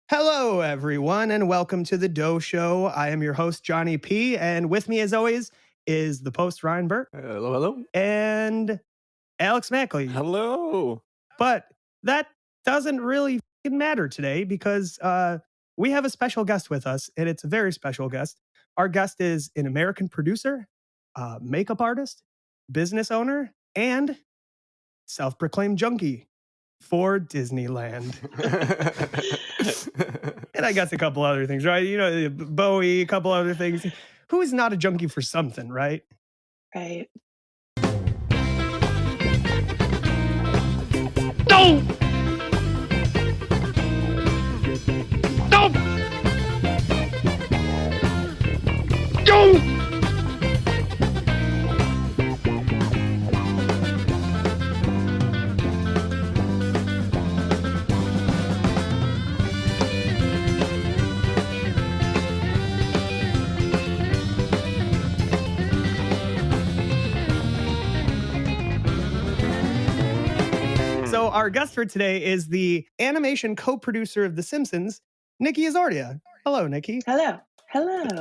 Hello, everyone, and welcome to TheDohShow. I am your host, Jonny P., and with me, as always, is the post, Ryan Burt. Hello. And Alex Mackley. Hello. But that doesn't really matter today because we have a special guest with us, and it's a very special guest. Our guest is an American producer, makeup artist, business owner, and self-proclaimed junkie for Disneyland. And I guess a couple other things, right? You know, Bowie, a couple other things. Who is not a junkie for something, right? Right. Don't! Don't! Don't! So our guest for today is the animation co-producer of The Simpsons, Nikki Isordia. Hello, Nikki. Hello.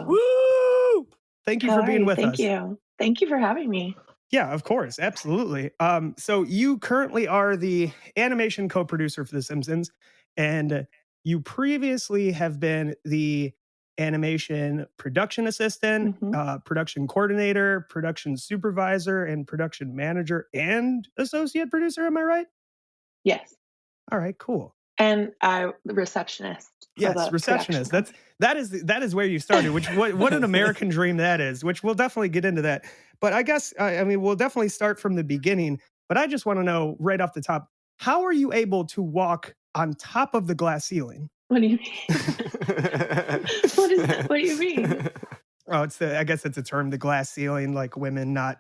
Woo! Thank you How for are being you? with us. Thank you. Thank you for having me. Yeah, of course. Absolutely. So you currently are the animation co-producer for The Simpsons, and you previously have been the animation production assistant, production coordinator, production supervisor, and production manager and associate producer. Am I right? Yes. All right, cool. And the receptionist. Yes, receptionist. That is where you started. What an American dream that is. Which we'll definitely get into that. But I guess we'll definitely start from the beginning. But I just want to know right off the top, how are you able to walk on top of the glass ceiling? What do you mean? What do you mean? Oh, I guess it's a term, the glass ceiling, like women not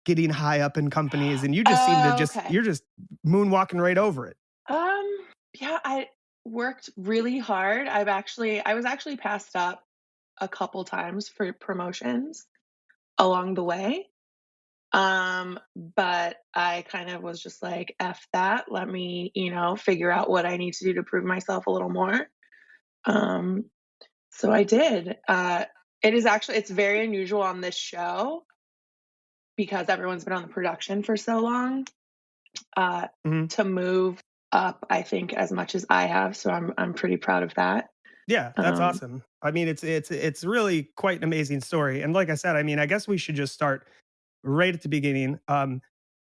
getting high up in companies, and you just seem to you're just moonwalking right over it. Yeah, I worked really hard. I was actually passed up a couple times for promotions along the way. But I kind of was just like, F that. Let me, figure out what I need to do to prove myself a little more. So I did. It's very unusual on this show because everyone's been on the production for so long, to move up, I think, as much as I have. So I'm pretty proud of that. Yeah, that's awesome. I mean, it's really quite an amazing story. And like I said, I mean, I guess we should just start right at the beginning. How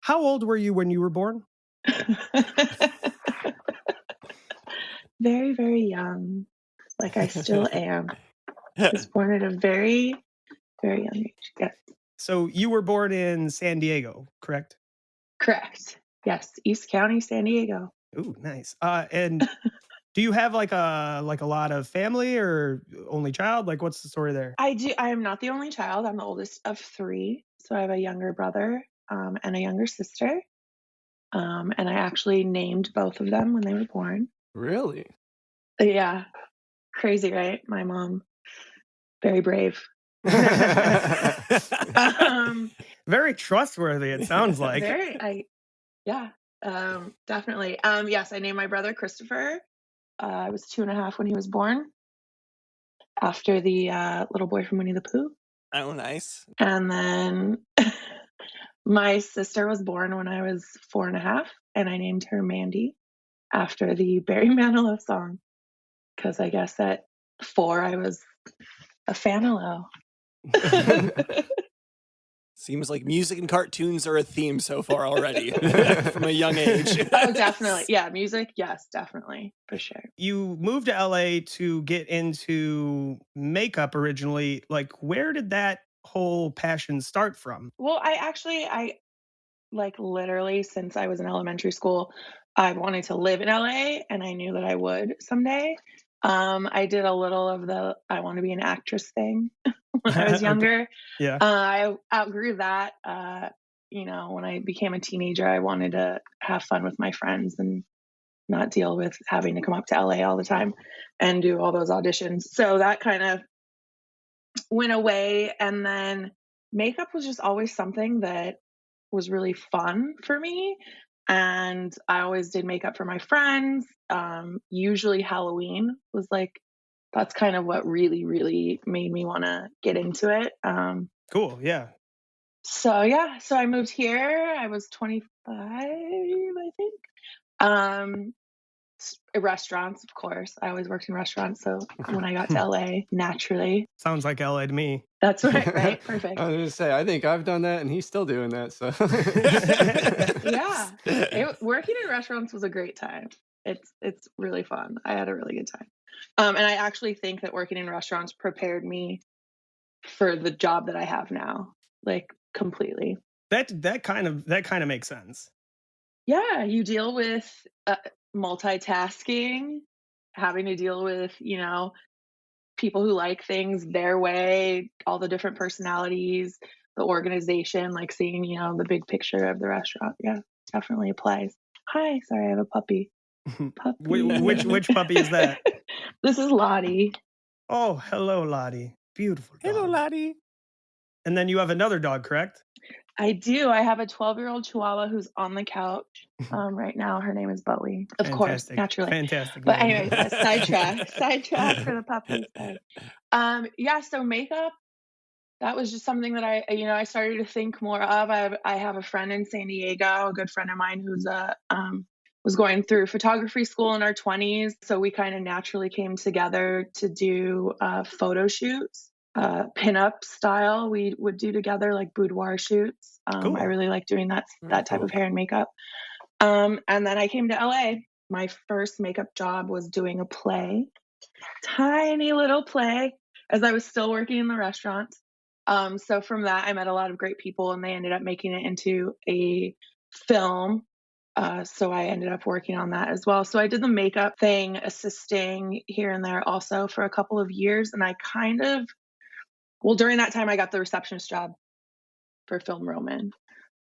old were you when you were born? Very, very young. Like I still am. I was born at a very, very young age. Yes. So you were born in San Diego, correct? Correct. Yes. East County, San Diego. Ooh, nice. And do you have like a lot of family or only child? Like, what's the story there? I do. I am not the only child. I'm the oldest of three. So I have a younger brother and a younger sister. And I actually named both of them when they were born. Really? Yeah. Crazy, right? My mom, very brave. Very trustworthy, it sounds like. Definitely. Yes, I named my brother Christopher. I was 2.5 when he was born, after the little boy from Winnie the Pooh. Oh, nice. And then my sister was born when I was 4.5, and I named her Mandy after the Barry Manilow song, because I guess at 4 I was a fan-alo. Seems like music and cartoons are a theme so far already from a young age. Oh, definitely. Yeah, music. Yes, definitely. For sure. You moved to LA to get into makeup originally. Like, where did that whole passion start from? Well, I like literally since I was in elementary school, I wanted to live in LA, and I knew that I would someday. I did a little of the I want to be an actress thing when I was younger. Yeah. I outgrew that. When I became a teenager, I wanted to have fun with my friends and not deal with having to come up to LA all the time and do all those auditions. So that kind of went away. And then makeup was just always something that was really fun for me. And I always did makeup for my friends. usually Halloween was like, that's kind of what really, really made me want to get into it. Cool. Yeah. So I moved here. I was 25, I think. Restaurants, of course. I always worked in restaurants. So when I got to LA, naturally. Sounds like LA to me. That's right. Perfect. I was going to say, I think I've done that and he's still doing that. So Yeah. Working in restaurants was a great time. It's really fun. I had a really good time. And I actually think that working in restaurants prepared me for the job that I have now, like completely. That kind of makes sense. Yeah, you deal with multitasking, having to deal with, people who like things their way, all the different personalities, the organization, like seeing, the big picture of the restaurant. Yeah, definitely applies. Hi, sorry, I have a puppy. Which puppy is that? This is Lottie. Oh, hello, Lottie. Beautiful dog. Hello, Lottie. And then you have another dog, correct? I do. I have a 12-year-old Chihuahua who's on the couch right now. Her name is Bowie, of course, naturally. Fantastic. But name. anyway, sidetrack for the puppies. So makeup, that was just something that I started to think more of. I have a friend in San Diego, a good friend of mine who's was going through photography school in our 20s. So we kind of naturally came together to do photo shoots. Pinup style we would do together, like boudoir shoots. Cool. I really like doing that type cool. of hair and makeup. And then I came to LA. My first makeup job was doing a play, tiny little play, as I was still working in the restaurant. So from that, I met a lot of great people, and they ended up making it into a film. So I ended up working on that as well. So I did the makeup thing, assisting here and there also for a couple of years, and I during that time, I got the receptionist job for Film Roman.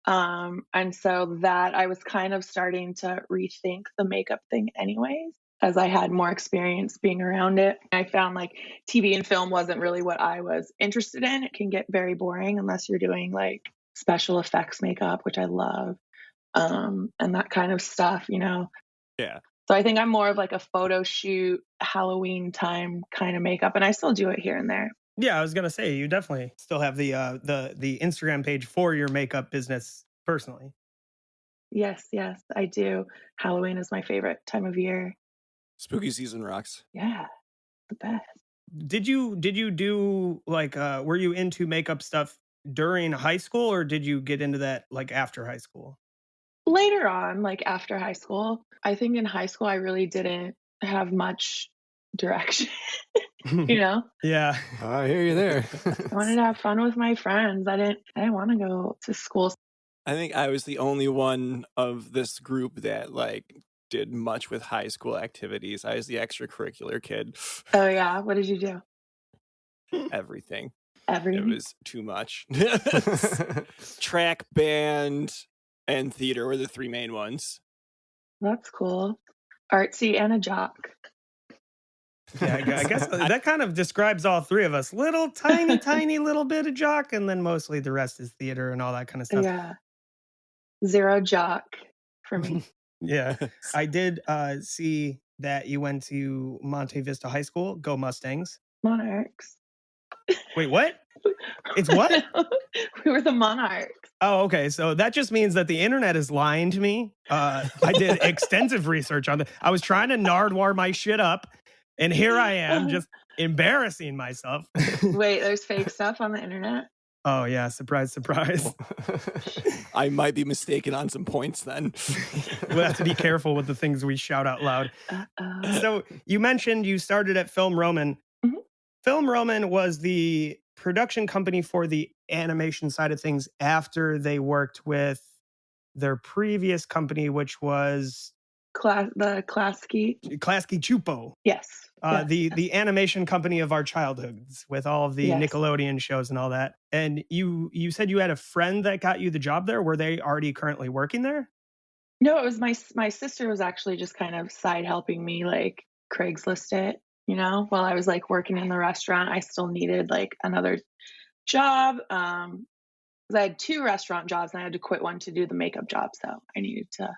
And so that I was kind of starting to rethink the makeup thing anyways, as I had more experience being around it. I found like TV and film wasn't really what I was interested in. It can get very boring unless you're doing like special effects makeup, which I love, and that kind of stuff, Yeah. So I think I'm more of like a photo shoot, Halloween time kind of makeup, and I still do it here and there. Yeah, I was gonna say you definitely still have the Instagram page for your makeup business personally. Yes, I do. Halloween is my favorite time of year. Spooky season rocks. Yeah, the best. Did you do like were you into makeup stuff during high school, or did you get into that like after high school? Later on, like after high school, I think in high school I really didn't have much direction. Yeah. I hear you there. I wanted to have fun with my friends. I didn't want to go to school. I think I was the only one of this group that like did much with high school activities. I was the extracurricular kid. Oh yeah, what did you do? Everything. Everything. It was too much. Track, band, and theater were the three main ones. That's cool. Artsy and a jock. Yeah, I guess that kind of describes all three of us. Little tiny little bit of jock, and then mostly the rest is theater and all that kind of stuff. Yeah. Zero jock for me. Yeah. I did see that you went to Monte Vista High School. Go Mustangs. Monarchs. Wait, what? It's what? We were the Monarchs. Oh, okay. So that just means that the internet is lying to me. I did extensive research on it. I was trying to Nardwar my shit up, and here I am just embarrassing myself. Wait, there's fake stuff on the internet? Oh, yeah. Surprise, surprise. I might be mistaken on some points then. We'll have to be careful with the things we shout out loud. Uh-oh. So you mentioned you started at Film Roman. Mhm. Film Roman was the production company for the animation side of things after they worked with their previous company, which was The Klasky. Klasky Chupo. Yes. The animation company of our childhoods with all of the Yes. Nickelodeon shows and all that. And you said you had a friend that got you the job there. Were they already currently working there? No, it was my sister was actually just kind of side helping me, like Craigslist it, while I was like working in the restaurant. I still needed like another job. 'Cause I had 2 restaurant jobs and I had to quit one to do the makeup job. So I needed to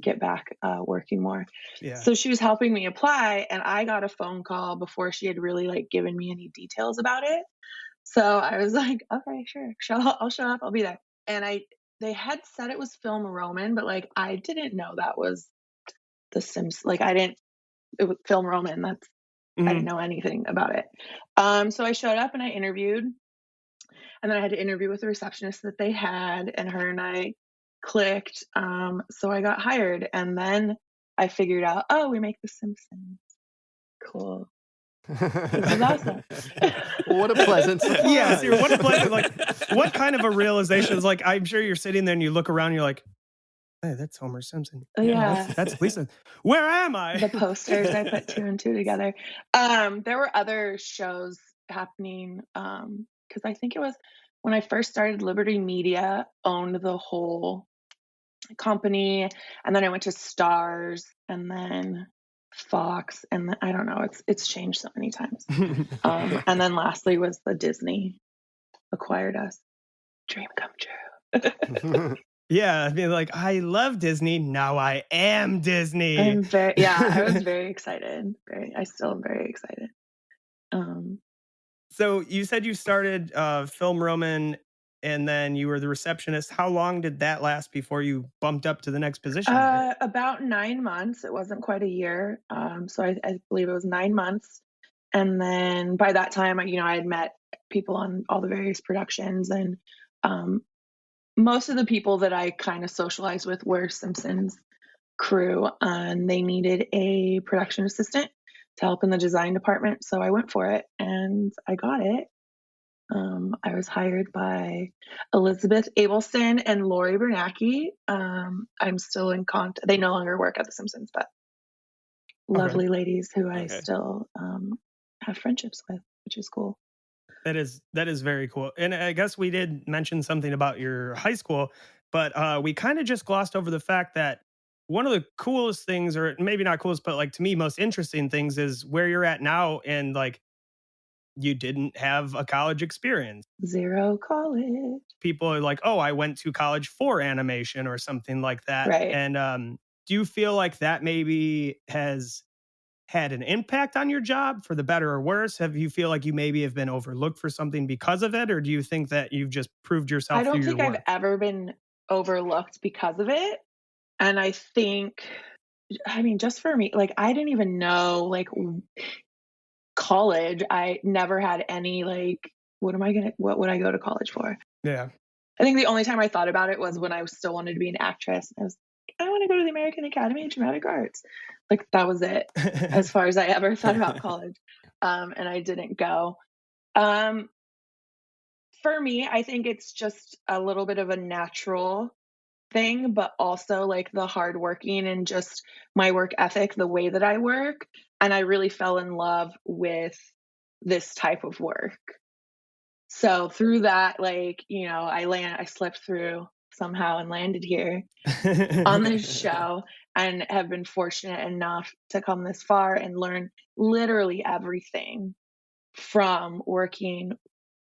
get back working more. Yeah. So she was helping me apply, and I got a phone call before she had really like given me any details about it. So I was like, okay, sure, I'll show up, I'll be there. And they had said it was Film Roman, but like I didn't know that was the Sims. Like it was Film Roman. I didn't know anything about it. So I showed up and I interviewed, and then I had to interview with the receptionist that they had, and her and I clicked. So I got hired, and then I figured out, oh, we make The Simpsons. Cool. This is awesome. What a pleasant surprise. Yeah, see, what a pleasant, like, what kind of a realization is like, I'm sure you're sitting there and you look around and you're like, hey, that's Homer Simpson. Yeah. That's Lisa. Where am I? The posters, I put 2 and 2 together. There were other shows happening, because I think it was when I first started, Liberty Media owned the whole company, and then I went to Stars, and then Fox, and then, I don't know, it's changed so many times. And then lastly was the Disney acquired us. Dream come true. Yeah, I mean, like, I love Disney. Now I am Disney. I was very excited. I still am very excited. So you said you started Film Roman, and then you were the receptionist. How long did that last before you bumped up to the next position? About 9 months. It wasn't quite a year. So I believe it was 9 months. And then by that time, I had met people on all the various productions, and most of the people that I kind of socialized with were Simpsons crew, and they needed a production assistant to help in the design department. So I went for it, and I got it. I was hired by Elizabeth Abelson and Lori Bernacki. I'm still in contact. They no longer work at The Simpsons, but lovely ladies who I still have friendships with, which is cool. That is very cool. And I guess we did mention something about your high school, but we kind of just glossed over the fact that one of the coolest things, or maybe not coolest, but like to me, most interesting things is where you're at now. And like, you didn't have a college experience. 0 college. People are like, oh, I went to college for animation or something like that. Right. And do you feel like that maybe has had an impact on your job for the better or worse? Have you feel like you maybe have been overlooked for something because of it? Or do you think that you've just proved yourself? I don't think I've I've ever been overlooked because of it. And I think, just for me, like, I didn't even know, like, college. I never had any, like, what would I go to college for? Yeah. I think the only time I thought about it was when I still wanted to be an actress. I was like, I want to go to the American Academy of Dramatic Arts. Like, that was it as far as I ever thought about college. And I didn't go. For me, I think it's just a little bit of a natural thing, but also like the hard working and just my work ethic, the way that I work. And I really fell in love with this type of work. So through that, like, I slipped through somehow and landed here on this show, and have been fortunate enough to come this far and learn literally everything from working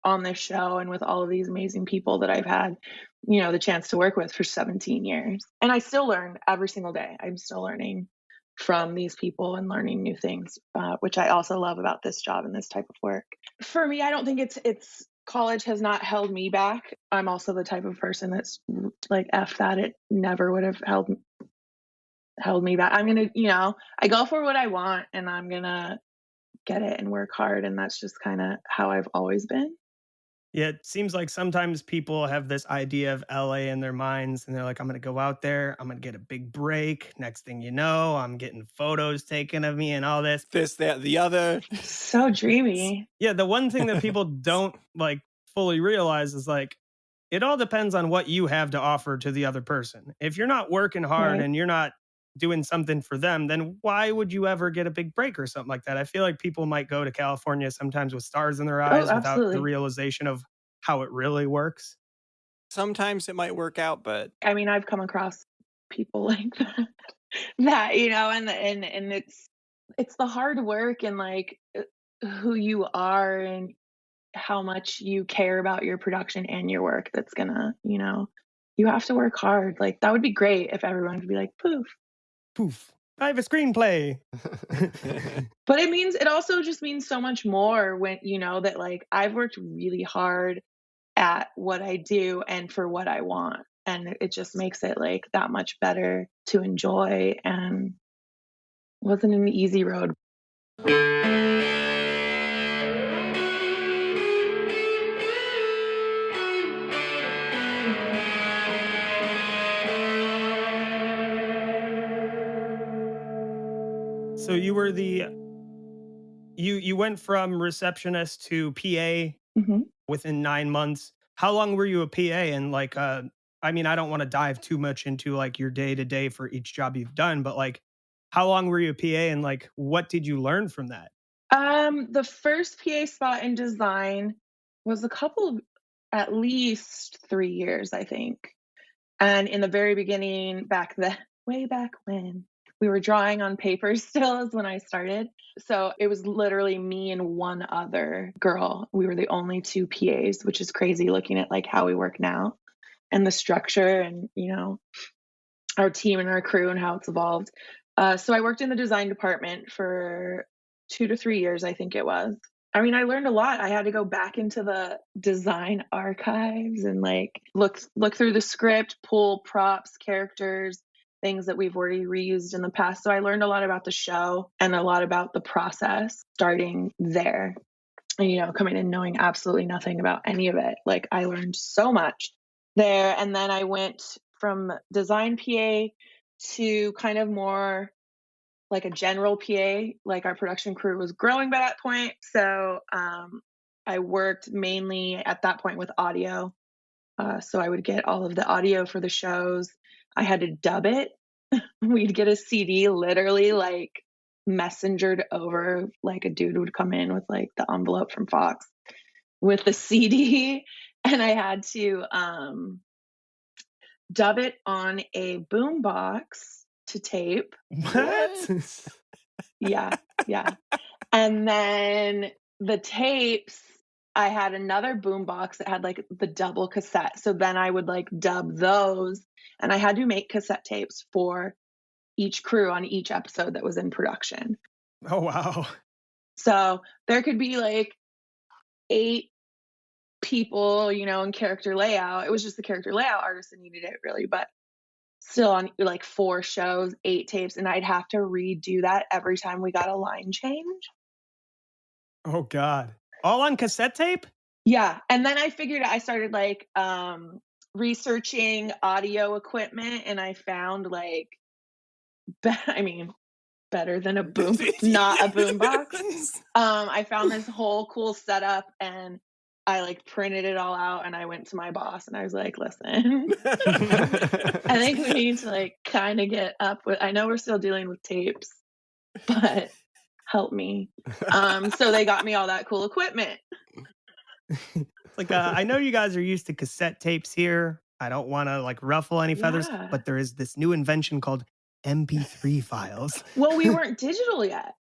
on this show and with all of these amazing people that I've had, the chance to work with for 17 years. And I still learn every single day. I'm still learning from these people and learning new things, which I also love about this job and this type of work. For me, I don't think it's college has not held me back. I'm also the type of person that's like, F that, it never would have held me back. I'm going to, I go for what I want, and I'm going to get it and work hard. And that's just kind of how I've always been. Yeah, it seems like sometimes people have this idea of LA in their minds, and they're like, I'm going to go out there, I'm going to get a big break. Next thing you know, I'm getting photos taken of me and all this. This, that, the other. So dreamy. Yeah, the one thing that people don't like fully realize is like, it all depends on what you have to offer to the other person. If you're not working hard and you're not doing something for them, then why would you ever get a big break or something like that? I feel like people might go to California sometimes with stars in their eyes without the realization of how it really works. Sometimes it might work out, but I've come across people like that, and it's the hard work and like who you are and how much you care about your production and your work that's gonna, you have to work hard. Like, that would be great if everyone could be like, poof, poof. I have a screenplay. But it also just means so much more when you know that like I've worked really hard at what I do and for what I want. And it just makes it like that much better to enjoy, and wasn't an easy road. So you were you went from receptionist to PA Mhm. within 9 months. How long were you a PA? And like, I mean, I don't want to dive too much into like your day to day for each job you've done, but like, how long were you a PA, and like, what did you learn from that? The first PA spot in design was at least 3 years, I think. And in the very beginning, way back when, we were drawing on paper still is when I started. So it was literally me and one other girl. We were the only 2 PAs, which is crazy looking at like how we work now and the structure and, you know, our team and our crew and how it's evolved. So I worked in the design department for 2 to 3 years, I think it was. I mean, I learned a lot. I had to go back into the design archives and like look through the script, pull props, characters, things that we've already reused in the past. So I learned a lot about the show and a lot about the process starting there. And, you know, coming in knowing absolutely nothing about any of it. Like I learned so much there. And then I went from design PA to kind of more like a general PA. Like our production crew was growing by that point. So I worked mainly at that point with audio. So I would get all of the audio for the shows. I had to dub it. We'd get a CD literally like messengered over, like a dude would come in with like the envelope from Fox with the CD, and I had to dub it on a boom box to tape. What? Yeah, yeah. And then the tapes, I had another boom box that had like the double cassette. So then I would like dub those, and I had to make cassette tapes for each crew on each episode that was in production. Oh wow. So there could be like 8 people, you know, in character layout. It was just the character layout artist that needed it really, but still on like 4 shows, 8 tapes, and I'd have to redo that every time we got a line change. Oh god. All on cassette tape? Yeah. And then I started like researching audio equipment, and I found like I mean better than not a boom box. I found this whole cool setup, and I like printed it all out, and I went to my boss and I was like, listen, I think we need to like kind of get up with, I know we're still dealing with tapes, but help me. So they got me all that cool equipment. Like, I know you guys are used to cassette tapes here. I don't want to like ruffle any feathers, Yeah. but there is this new invention called MP3 files. Well, we weren't digital yet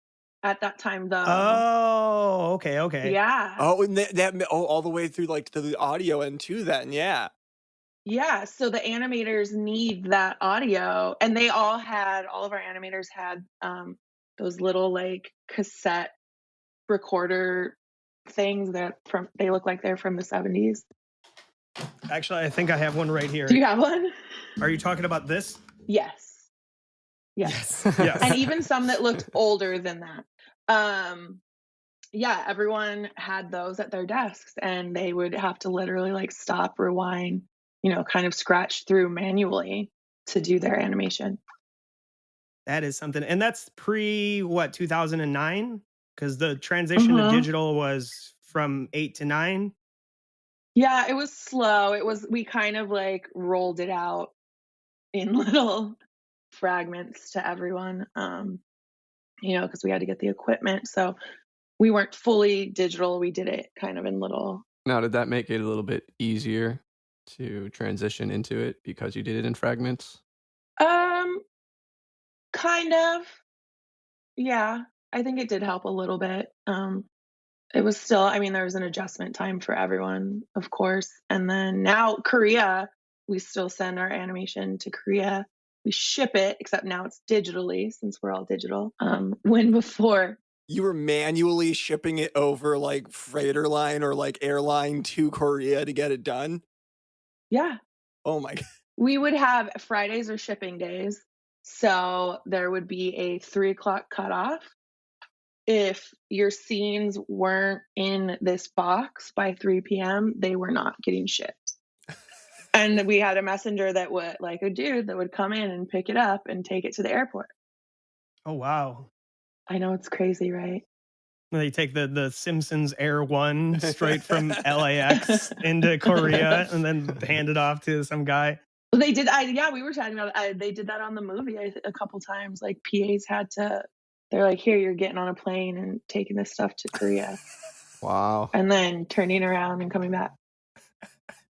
at that time though. Oh, okay. Yeah. Oh, and all the way through like to the audio and to then, yeah. Yeah, so the animators need that audio, and all of our animators had those little like cassette recorder things they look like they're from the 70s. Actually, I think I have one right here. Do you have one? Are you talking about this? Yes. Yes. Yes. And even some that looked older than that. Yeah, everyone had those at their desks, and they would have to literally like stop, rewind, you know, kind of scratch through manually to do their animation. That is something. And that's pre what, 2009? Because the transition to digital was from 8 to 9. Yeah, it was slow. We kind of like rolled it out in little fragments to everyone, you know, because we had to get the equipment. So we weren't fully digital. We did it kind of in little. Now, did that make it a little bit easier to transition into it because you did it in fragments? Kind of. Yeah, I think it did help a little bit. It was still, I mean, there was an adjustment time for everyone, of course. And then now Korea, we still send our animation to Korea. We ship it, except now it's digitally since we're all digital. When before you were manually shipping it over like freighter line or like airline to Korea to get it done. Yeah. Oh my God. We would have Fridays or shipping days. So there would be a 3:00 cutoff. If your scenes weren't in this box by 3 p.m., they were not getting shipped. And we had a messenger that would, like a dude that would come in and pick it up and take it to the airport. Oh, wow. I know, it's crazy, right? They take the Simpsons Air One straight from LAX into Korea and then hand it off to some guy. They did. We were talking about. They did that on the movie a couple times. Like PAs had to. They're like, "Here, you're getting on a plane and taking this stuff to Korea." Wow. And then turning around and coming back.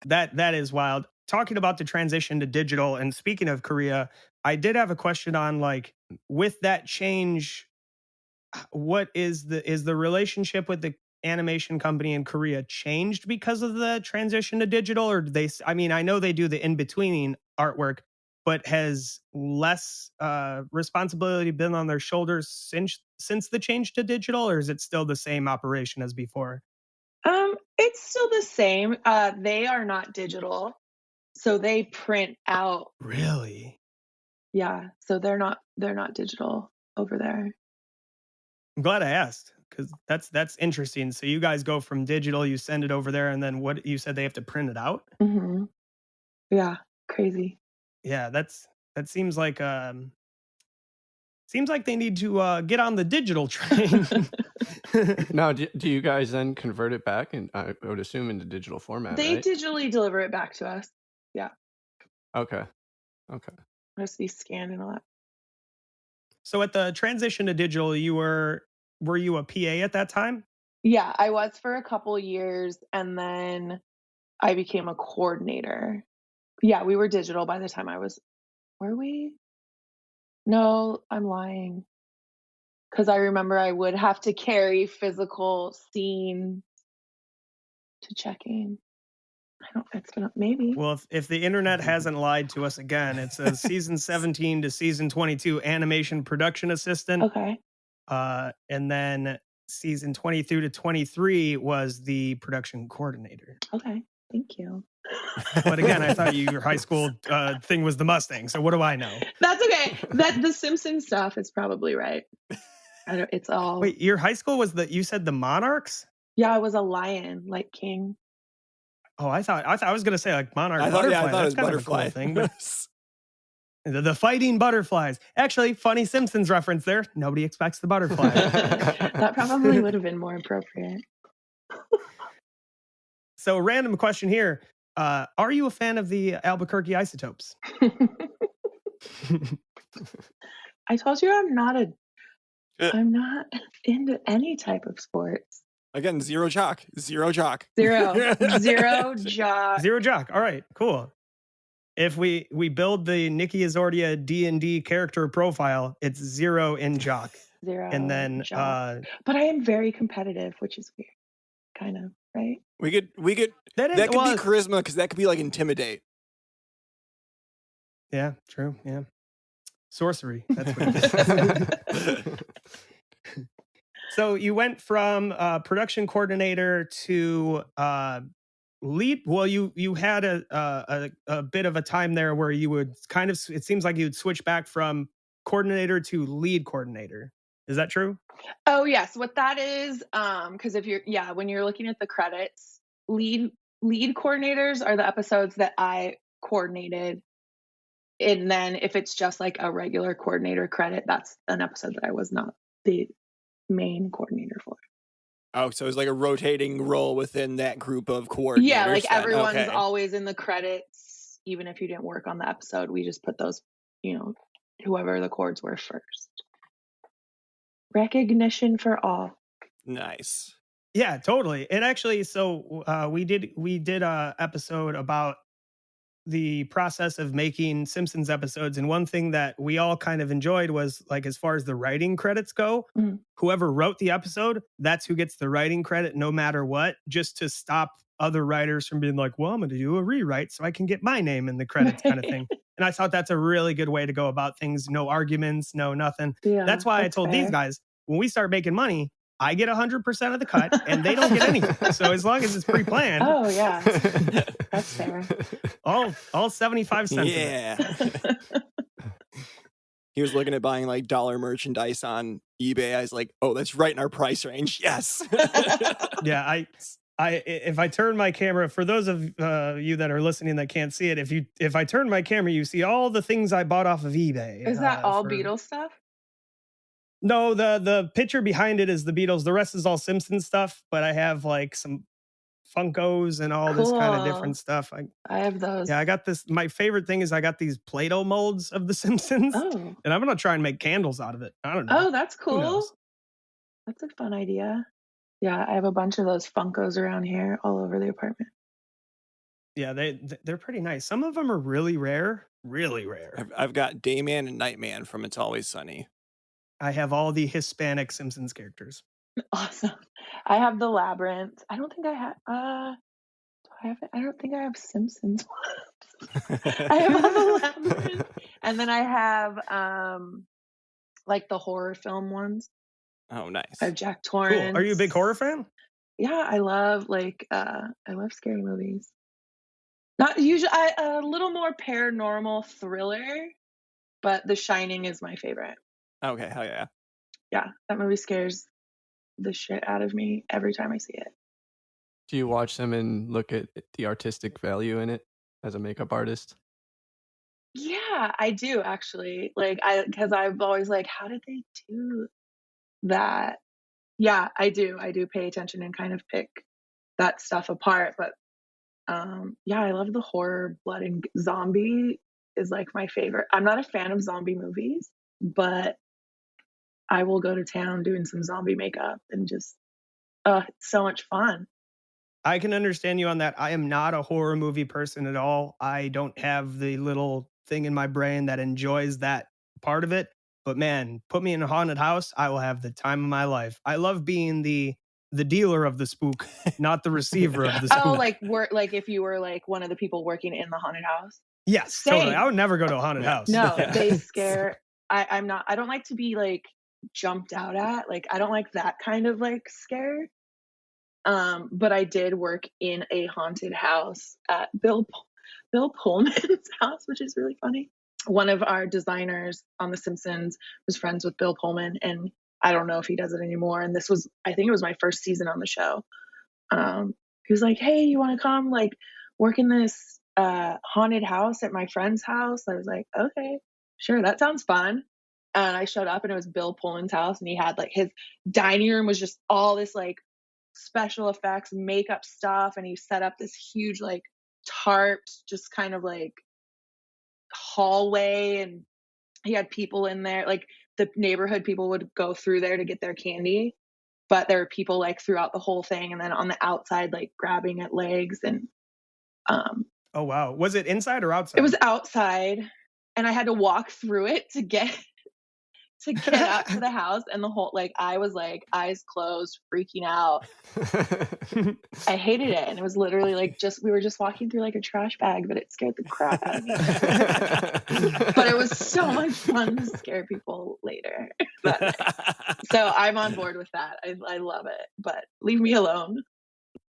That is wild. Talking about the transition to digital, and speaking of Korea, I did have a question on, like, with that change, what is the relationship with the animation company in Korea changed because of the transition to digital, or do they? I mean, I know they do the in-betweening artwork, but has less responsibility been on their shoulders since the change to digital, or is it still the same operation as before? It's still the same. They are not digital, so they print out. Really? Yeah, so they're not digital over there. I'm glad I asked, because that's interesting. So you guys go from digital, you send it over there, and then what you said they have to print it out? Mm-hmm. Yeah, crazy. Yeah, that seems like they need to get on the digital train. Now, do you guys then convert it back? And I would assume into digital format, They right? digitally deliver it back to us. Yeah. Okay. It has to be scanned and all that. So at the transition to digital, were you a PA at that time? Yeah, I was for a couple years, and then I became a coordinator. Yeah, we were digital by the time I was. Were we? No, I'm lying. Because I remember I would have to carry physical scene to check in. It's been maybe. Well, if the internet hasn't lied to us again, it says season 17 to season 22 animation production assistant. Okay. And then season 22 to 23 was the production coordinator. Okay. Thank you. But again, I thought your high school thing was the Mustang. So what do I know? That's okay. That the Simpsons stuff is probably right. It's all. Wait, your high school was you said the Monarchs? Yeah, I was a lion, like king. Oh, I thought I was gonna say like Monarch I thought butterfly. it That's was kind butterfly. of a cool thing, but the fighting butterflies. Actually, funny Simpsons reference there. Nobody expects the butterfly. That probably would have been more appropriate. So, random question here. Are you a fan of the Albuquerque Isotopes? I told you I'm not into any type of sports. Again, zero jock. Zero jock. Zero jock. All right, cool. If we build the Nikki Isordia D&D character profile, it's 0 in jock. Zero. And then jock. But I am very competitive, which is weird. Kind of, right? We could that could be charisma, because that could be like intimidate. Yeah, true. Yeah. Sorcery. That's what it is. So you went from production coordinator to lead. Well, you had a bit of a time there where you would kind of, it seems like you'd switch back from coordinator to lead coordinator. Is that true? Oh yes. What that is, because when you're looking at the credits, lead coordinators are the episodes that I coordinated. And then if it's just like a regular coordinator credit, that's an episode that I was not the main coordinator for. Oh, so it's like a rotating role within that group of coordinators. Yeah, like everyone's always in the credits, even if you didn't work on the episode. We just put those, whoever the chords were first. Recognition for all. Nice. Yeah, totally. And actually, so we did a episode about the process of making Simpsons episodes, and one thing that we all kind of enjoyed was, like, as far as the writing credits go, whoever wrote the episode, that's who gets the writing credit no matter what, just to stop other writers from being like, well, I'm going to do a rewrite so I can get my name in the credits kind of thing. And I thought that's a really good way to go about things. No arguments, no nothing. Yeah, That's why I that's told these fair. guys, when we start making money, I get 100% of the cut and they don't get anything. So as long as it's pre-planned, Oh yeah, that's fair. all 75 cents of it. Yeah. He was looking at buying like dollar merchandise on eBay. I was like, oh, that's right in our price range. Yes. Yeah, if I turn my camera, for those of you that are listening that can't see it, if I turn my camera, you see all the things I bought off of eBay. Is that all for- Beatles stuff? No, the picture behind it is the Beatles. The rest is all Simpsons stuff, but I have like some Funkos and all this kind of Cool. different stuff. I have those. Yeah, I got this. My favorite thing is I got these Play-Doh molds of the Simpsons, Oh, and I'm gonna try and make candles out of it. I don't know. oh, that's Who cool. knows? That's a fun idea. Yeah, I have a bunch of those Funkos around here all over the apartment. Yeah, they're pretty nice. Some of them are really rare, really rare. I've got Dayman and Nightman from It's Always Sunny. I have all the Hispanic Simpsons characters. Awesome. I have the Labyrinth. I don't think I have. Do I have it? I don't think I have Simpsons ones. I have all the Labyrinth, and then I have like the horror film ones. Oh, nice. I have Jack Cool. Torrance. Are you a big horror fan? Yeah, I love I love scary movies. Not usually. A little more paranormal thriller, but The Shining is my favorite. Okay, hell yeah. Yeah, that movie scares the shit out of me every time I see it. Do you watch them and look at the artistic value in it as a makeup artist? Yeah, I do actually. Because I've always like, how did they do that? Yeah, I do. I do pay attention and kind of pick that stuff apart. But yeah, I love the horror, blood and zombie is like my favorite. I'm not a fan of zombie movies, but I will go to town doing some zombie makeup and just it's so much fun. I can understand you on that. I am not a horror movie person at all. I don't have the little thing in my brain that enjoys that part of it. But man, put me in a haunted house, I will have the time of my life. I love being the dealer of the spook, not the receiver of the spook. Oh, like if you were like one of the people working in the haunted house. Yes, Same. totally. I would never go to a haunted house. No, Yeah. they scare. I don't like to be like jumped out at. Like I don't like that kind of like scare. But I did work in a haunted house at Bill Pullman's house, which is really funny. One of our designers on The Simpsons was friends with Bill Pullman, and I don't know if he does it anymore. And I think it was my first season on the show. He was like, "Hey, you want to come like work in this haunted house at my friend's house?" I was like, "Okay, sure, that sounds fun." And I showed up, and it was Bill Pullman's house, and he had like his dining room was just all this like special effects, makeup stuff, and he set up this huge like tarp, just kind of like hallway, and he had people in there, like the neighborhood people would go through there to get their candy, but there were people like throughout the whole thing, and then on the outside like grabbing at legs, and Oh wow. Was it inside or outside? it was outside, and I had to walk through it to get out to the house, and the whole like I was like eyes closed, freaking out. I hated it, and it was literally like we were just walking through like a trash bag, but it scared the crap out of me. But it was so much fun to scare people later. So I'm on board with that. I love it, but leave me alone.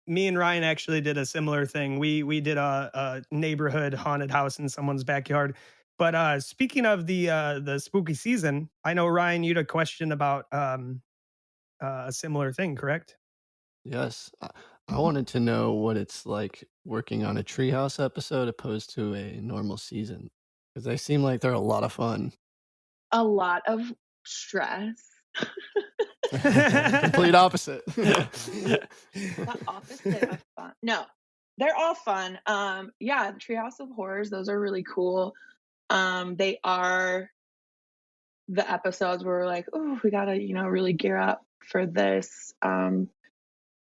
Me and Ryan actually did a similar thing. We did a neighborhood haunted house in someone's backyard. But speaking of the spooky season, I know Ryan, you had a question about a similar thing, correct? Yes. I wanted to know what it's like working on a treehouse episode opposed to a normal season. Because they seem like they're a lot of fun. A lot of stress. Complete opposite. The opposite of fun. No, they're all fun. Yeah, the Treehouse of Horrors, those are really cool. They are the episodes where we're like, oh, we gotta, really gear up for this.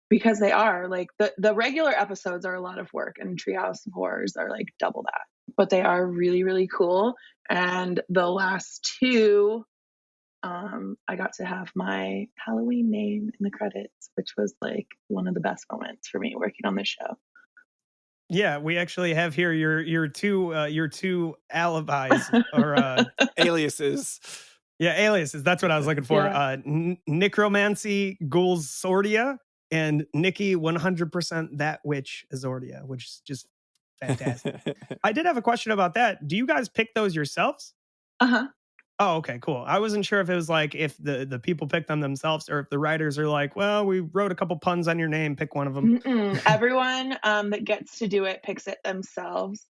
Because they are like the regular episodes are a lot of work, and Treehouse of Horrors are like double that. But they are really, really cool. And the last two, I got to have my Halloween name in the credits, which was like one of the best moments for me working on this show. Yeah, we actually have here your two alibis or Aliases. yeah, aliases. That's what I was looking for. Yeah. Necromancy Ghouls Sordia and Nikki 100% That Witch Isordia, which is just fantastic. I did have a question about that. Do you guys pick those yourselves? Uh-huh. Oh, okay, cool. I wasn't sure if it was like if the people pick them themselves or if the writers are like, well, we wrote a couple puns on your name, pick one of them. Everyone that gets to do it picks it themselves.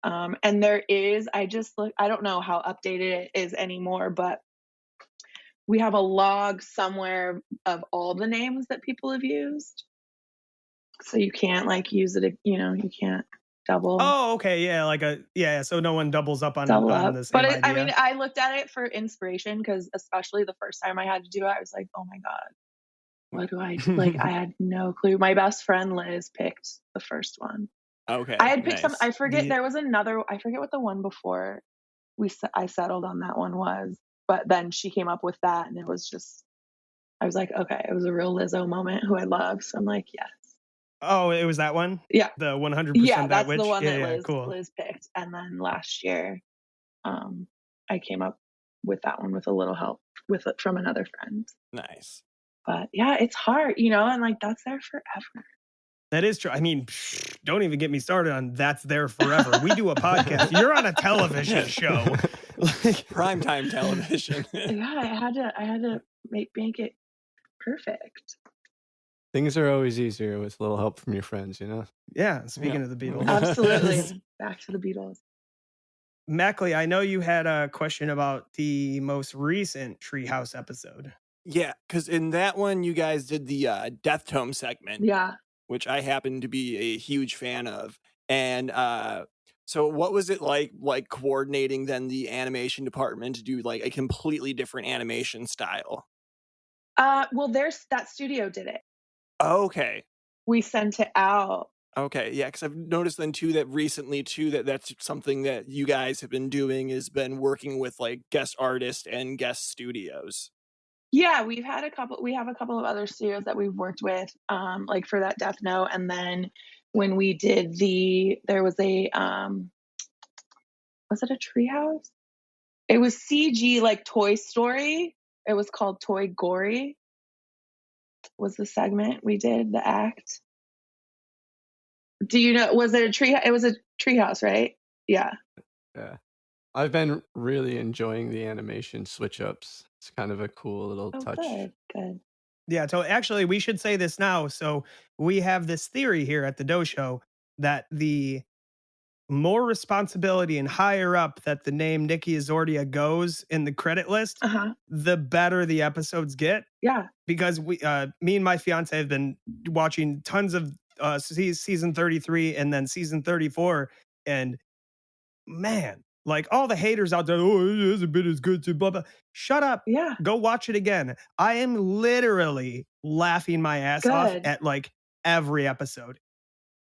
And there is, I don't know how updated it is anymore, but we have a log somewhere of all the names that people have used. So you can't like use it, you can't double Oh, okay, yeah, so no one doubles up on up. the same idea. I mean, I looked at it for inspiration because especially the first time I had to do it, I was like, oh my God, what do I do? Like, I had no clue. My best friend Liz picked the first one. Okay. I had picked some, nice. I forget, there was another, I forget what the one before I settled on that one was, but then she came up with that and it was just, I was like, okay, it was a real Lizzo moment who I love. So I'm like, yes. Oh, it was that one? Yeah. The 100% Yeah, That that's Witch? the one Yeah, that cool. Liz picked. And then last year, I came up with that one with a little help from another friend. Nice. But yeah, it's hard, and like that's there forever. That is true. I mean, don't even get me started on That's There Forever. We do a podcast. You're on a television show. Primetime television. Yeah, I had to make it perfect. Things are always easier with a little help from your friends, Yeah, speaking of the Beatles. Absolutely. Back to the Beatles. Mackley, I know you had a question about the most recent Treehouse episode. Yeah, because in that one, you guys did the Death Tome segment. Yeah. Which I happen to be a huge fan of. And so what was it like coordinating then the animation department to do like a completely different animation style? Well, that studio did it. Okay. We sent it out. Okay, yeah, because I've noticed then too that recently too that's something that you guys have been doing is been working with like guest artists and guest studios. Yeah, we have a couple of other studios that we've worked with, like for that Death Note, and then when we did there was a was it a Treehouse? It was CG like Toy Story. It was called Toy Gory. Was the segment we did, the act? Do you know? Was it a tree? It was a Treehouse, right? Yeah. Yeah. I've been really enjoying the animation switch ups. It's kind of a cool little touch. Good. Yeah, so actually we should say this now. So we have this theory here at the TheDohShow that the more responsibility and higher up that the name Nikki Isordia goes in the credit list, the better the episodes get. Yeah. Because me and my fiance have been watching tons of season 33 and then season 34. And man, like all the haters out there, oh, it hasn't been as good to blah, blah. Shut up. Yeah. Go watch it again. I am literally laughing my ass off at like every episode.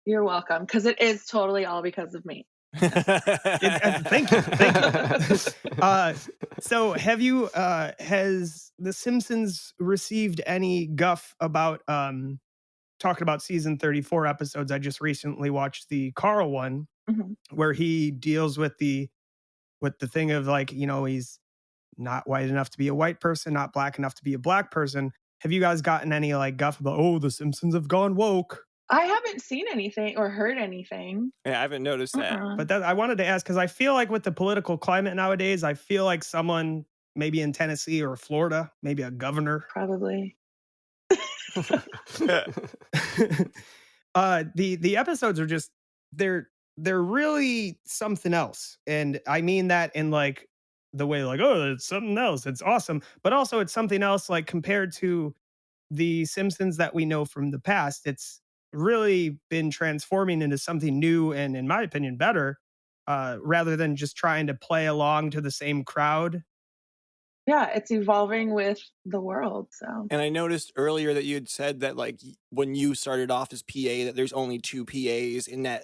You're welcome, because it is totally all because of me. Thank you. So have you has The Simpsons received any guff about talking about season 34 episodes? I just recently watched the Carl one where he deals with the thing of like, he's not white enough to be a white person, not black enough to be a black person. Have you guys gotten any like guff about, oh, The Simpsons have gone woke? I haven't seen anything or heard anything. Yeah, I haven't noticed that. But I wanted to ask because I feel like with the political climate nowadays, I feel like someone maybe in Tennessee or Florida, maybe a governor. Probably. The episodes are just they're really something else. And I mean that in like the way like, oh, it's something else. It's awesome. But also it's something else like compared to the Simpsons that we know from the past. It's really been transforming into something new and, in my opinion, better, rather than just trying to play along to the same crowd. Yeah, it's evolving with the world. So. And I noticed earlier that you had said that like when you started off as PA, that there's only 2 PAs in that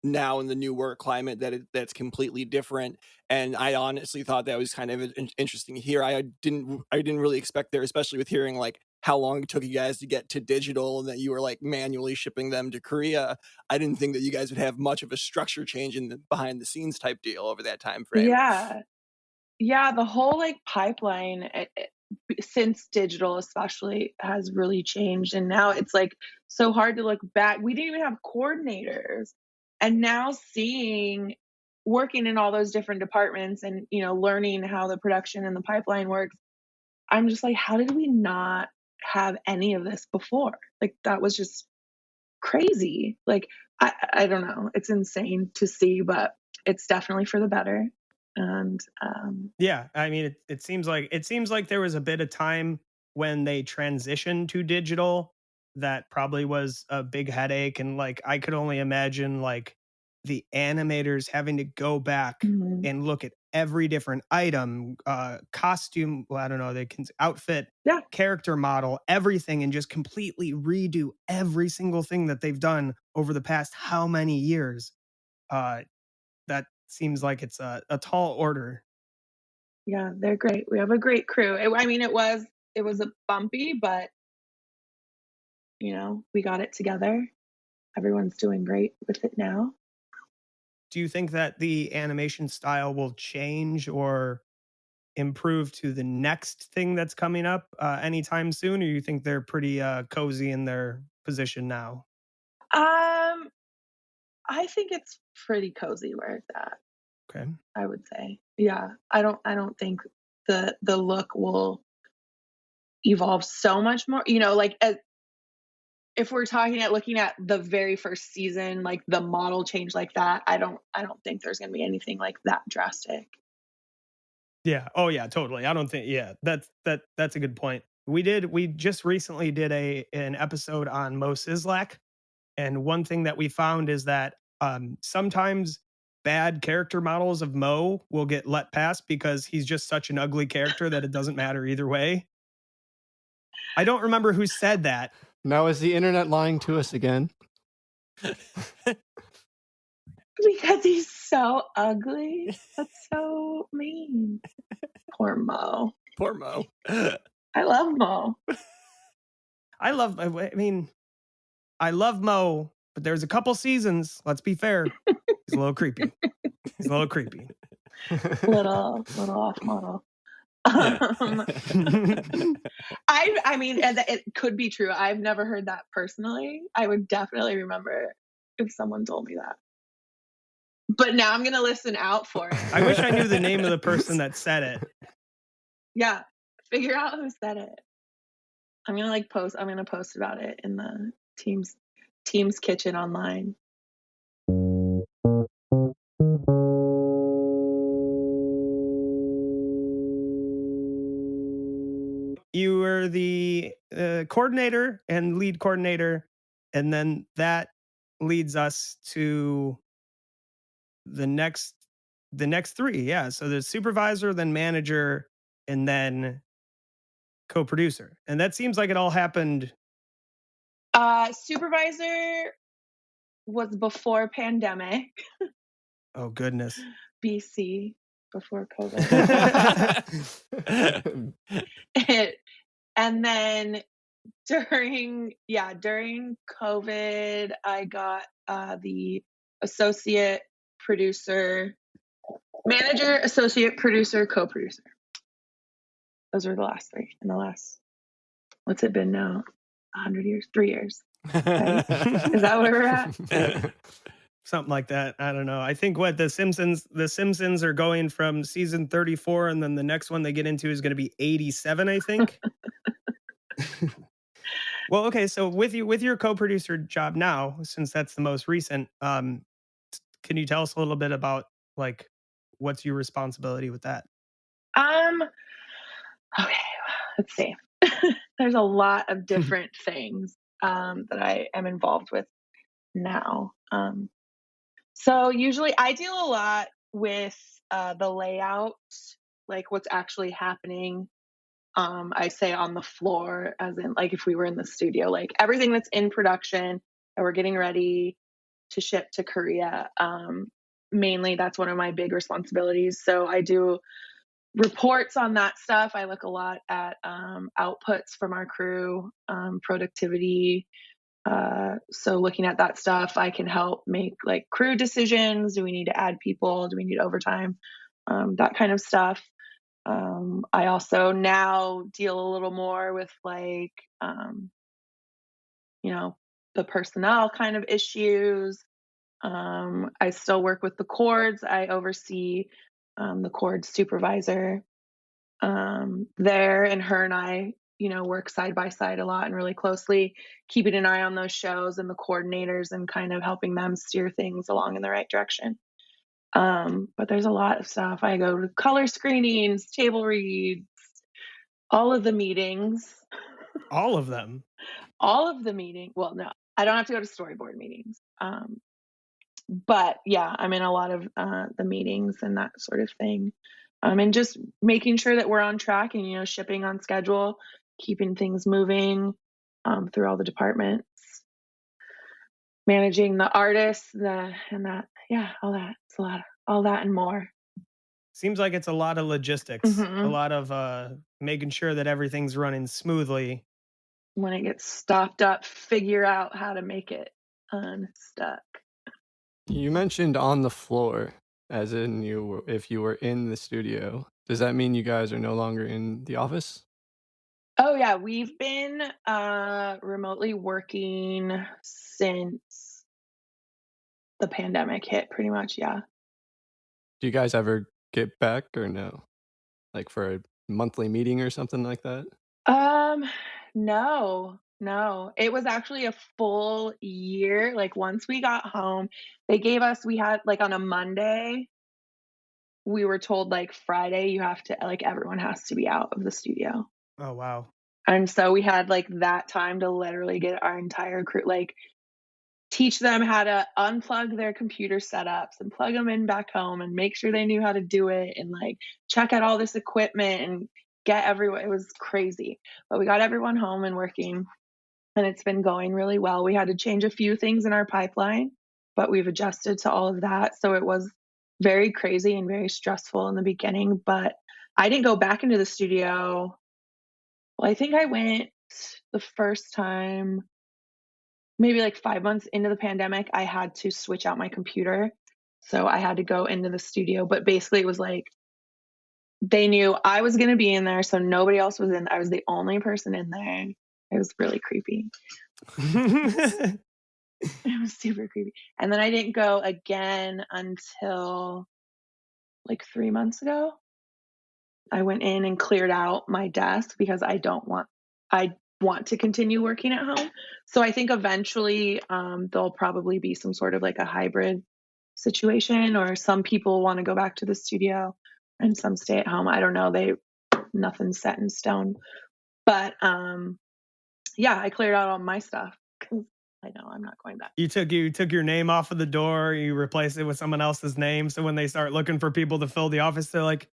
now in the new work climate that's completely different. And I honestly thought that was kind of interesting to hear. I didn't really expect there, especially with hearing like how long it took you guys to get to digital and that you were like manually shipping them to Korea, I didn't think that you guys would have much of a structure change in the behind the scenes type deal over that time frame. Yeah. Yeah, the whole like pipeline since digital especially has really changed, and now it's like so hard to look back. We didn't even have coordinators, and now seeing working in all those different departments and learning how the production and the pipeline works, I'm just like, how did we not have any of this before? Like that was just crazy. Like I don't know, it's insane to see, but it's definitely for the better. And Yeah, I mean, it seems like there was a bit of time when they transitioned to digital that probably was a big headache, and like I could only imagine like the animators having to go back mhm. and look at every different item, costume. Well, I don't know, they can outfit, Yeah. character model, everything, and just completely redo every single thing that they've done over the past how many years. Uh, that seems like it's a tall order. Yeah, they're great. We have a great crew. I mean, it was a bumpy, but we got it together. Everyone's doing great with it now. Do you think that the animation style will change or improve to the next thing that's coming up anytime soon, or you think they're pretty cozy in their position now? Um, I think it's pretty cozy where it's at, Okay. I would say. Yeah. I don't think the look will evolve so much more. Like if we're looking at the very first season, like the model change like that, I don't think there's gonna be anything like that drastic. Yeah. Oh yeah, totally. I don't think yeah, that's a good point. We just recently did an episode on Mo Sizlak, and one thing that we found is that sometimes bad character models of Mo will get let pass because he's just such an ugly character that it doesn't matter either way. I don't remember who said that. Now is the internet lying to us again? Because he's so ugly. That's so mean. Poor Mo. Poor Mo. I love Mo. I mean, I love Mo, but there's a couple seasons, let's be fair. He's a little creepy. He's a little creepy. Little off model. I mean, and it could be true. I've never heard that personally. I would definitely remember if someone told me that. But now I'm gonna listen out for it. I wish I knew the name of the person that said it. Yeah, figure out who said it. I'm gonna post. I'm gonna post about it in the Teams Kitchen online. You were the coordinator and lead coordinator, and then that leads us to the next three. Yeah, so there's supervisor, then manager, and then co-producer. And that seems like it all happened. Supervisor was before pandemic. Oh goodness. BC, before COVID. And then during COVID, I got the associate producer, manager, associate producer, co-producer. Those were the last three. In the last, what's it been now? 100 years? 3 years. Right? Is that where we're at? Something like that. I don't know. I think what the Simpsons are going from season 34, and then the next one they get into is going to be 87, I think. Well, okay. So with your co-producer job now, since that's the most recent, can you tell us a little bit about like what's your responsibility with that? Okay, let's see. There's a lot of different things that I am involved with now. So usually I deal a lot with the layout, like what's actually happening. I say on the floor, as in like if we were in the studio, like everything that's in production and we're getting ready to ship to Korea. Mainly that's one of my big responsibilities. So I do reports on that stuff. I look a lot at outputs from our crew, productivity. So looking at that stuff, I can help make like crew decisions. Do we need to add people? Do we need overtime? That kind of stuff. I also now deal a little more with like, the personnel kind of issues. I still work with the chords. I oversee the chord supervisor there, and her and I, work side by side a lot and really closely, keeping an eye on those shows and the coordinators and kind of helping them steer things along in the right direction. But there's a lot of stuff. I go to color screenings, table reads, all of the meetings. All of them. All of the meetings. Well, no, I don't have to go to storyboard meetings. But yeah, I'm in a lot of the meetings and that sort of thing. And just making sure that we're on track and, shipping on schedule, keeping things moving through all the departments, managing the artists, all that. It's a lot, all that and more. Seems like it's a lot of logistics, a Mhm. lot of making sure that everything's running smoothly. When it gets stopped up, figure out how to make it unstuck. You mentioned on the floor, as in if you were in the studio. Does that mean you guys are no longer in the office? Oh yeah, we've been remotely working since the pandemic hit, pretty much. Yeah. Do you guys ever get back or no? Like for a monthly meeting or something like that? No. It was actually a full year. Like once we got home, we had like on a Monday, we were told like Friday you have to, like, everyone has to be out of the studio. Oh, wow. And so we had like that time to literally get our entire crew, like, teach them how to unplug their computer setups and plug them in back home and make sure they knew how to do it and like check out all this equipment and get everyone. It was crazy, but we got everyone home and working, and it's been going really well. We had to change a few things in our pipeline, but we've adjusted to all of that. So it was very crazy and very stressful in the beginning, but I didn't go back into the studio. Well, I think I went the first time maybe like 5 months into the pandemic. I had to switch out my computer. So I had to go into the studio, but basically it was like they knew I was going to be in there, so nobody else was in. I was the only person in there. It was really creepy. It was super creepy. And then I didn't go again until like 3 months ago. I went in and cleared out my desk because I want to continue working at home. So I think eventually there'll probably be some sort of like a hybrid situation, or some people want to go back to the studio and some stay at home. I don't know. Nothing's set in stone. But yeah, I cleared out all my stuff because I know I'm not going back. You took your name off of the door, you replaced it with someone else's name. So when they start looking for people to fill the office, they're like,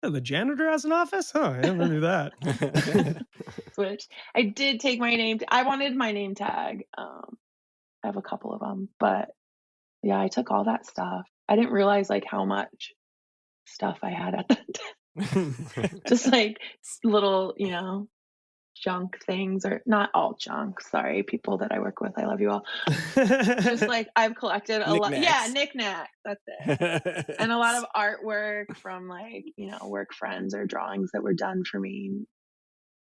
"Oh, the janitor has an office? Oh, I never knew that." Switch. I did take my name. I wanted my name tag. I have a couple of them, but yeah, I took all that stuff. I didn't realize like how much stuff I had at that time. Just like little, junk things, or not all junk. Sorry, people that I work with. I love you all. Just like I've collected a lot. Yeah, knickknacks. That's it. And a lot of artwork from like, work friends or drawings that were done for me.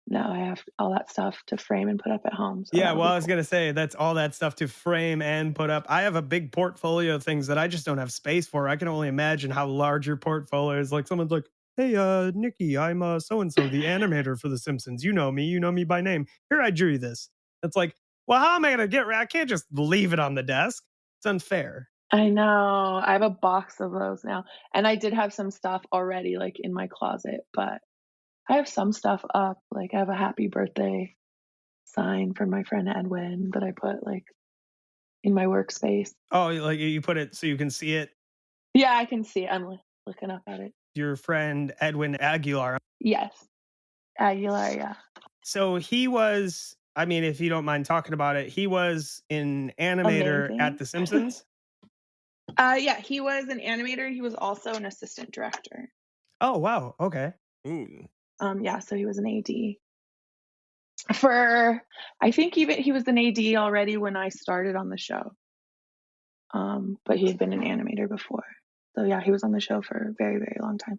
Now I have all that stuff to frame and put up at home. So Yeah, well, I was going to say that's all that stuff to frame and put up. I have a big portfolio of things that I just don't have space for. I can only imagine how large your portfolio is. Like someone's like, "Hey, Nikki, I'm so-and-so, the animator for The Simpsons. You know me by name. Here, I drew you this." It's like, well, how am I going to I can't just leave it on the desk. It's unfair. I know. I have a box of those now. And I did have some stuff already like in my closet, but I have some stuff up. Like I have a happy birthday sign from my friend Edwin that I put like in my workspace. Oh, like you put it so you can see it? Yeah, I can see it. I'm looking up at it. Your friend Edwin Aguilar. Yes. Aguilar, yeah. So he was, I mean, if you don't mind talking about it, he was an animator Amazing. at The Simpsons? Yeah, he was an animator. He was also an assistant director. Oh, wow. Okay. Ooh. Yeah, so he was an AD. I think even he was an AD already when I started on the show. But he had been an animator before. So yeah, he was on the show for a very, very long time.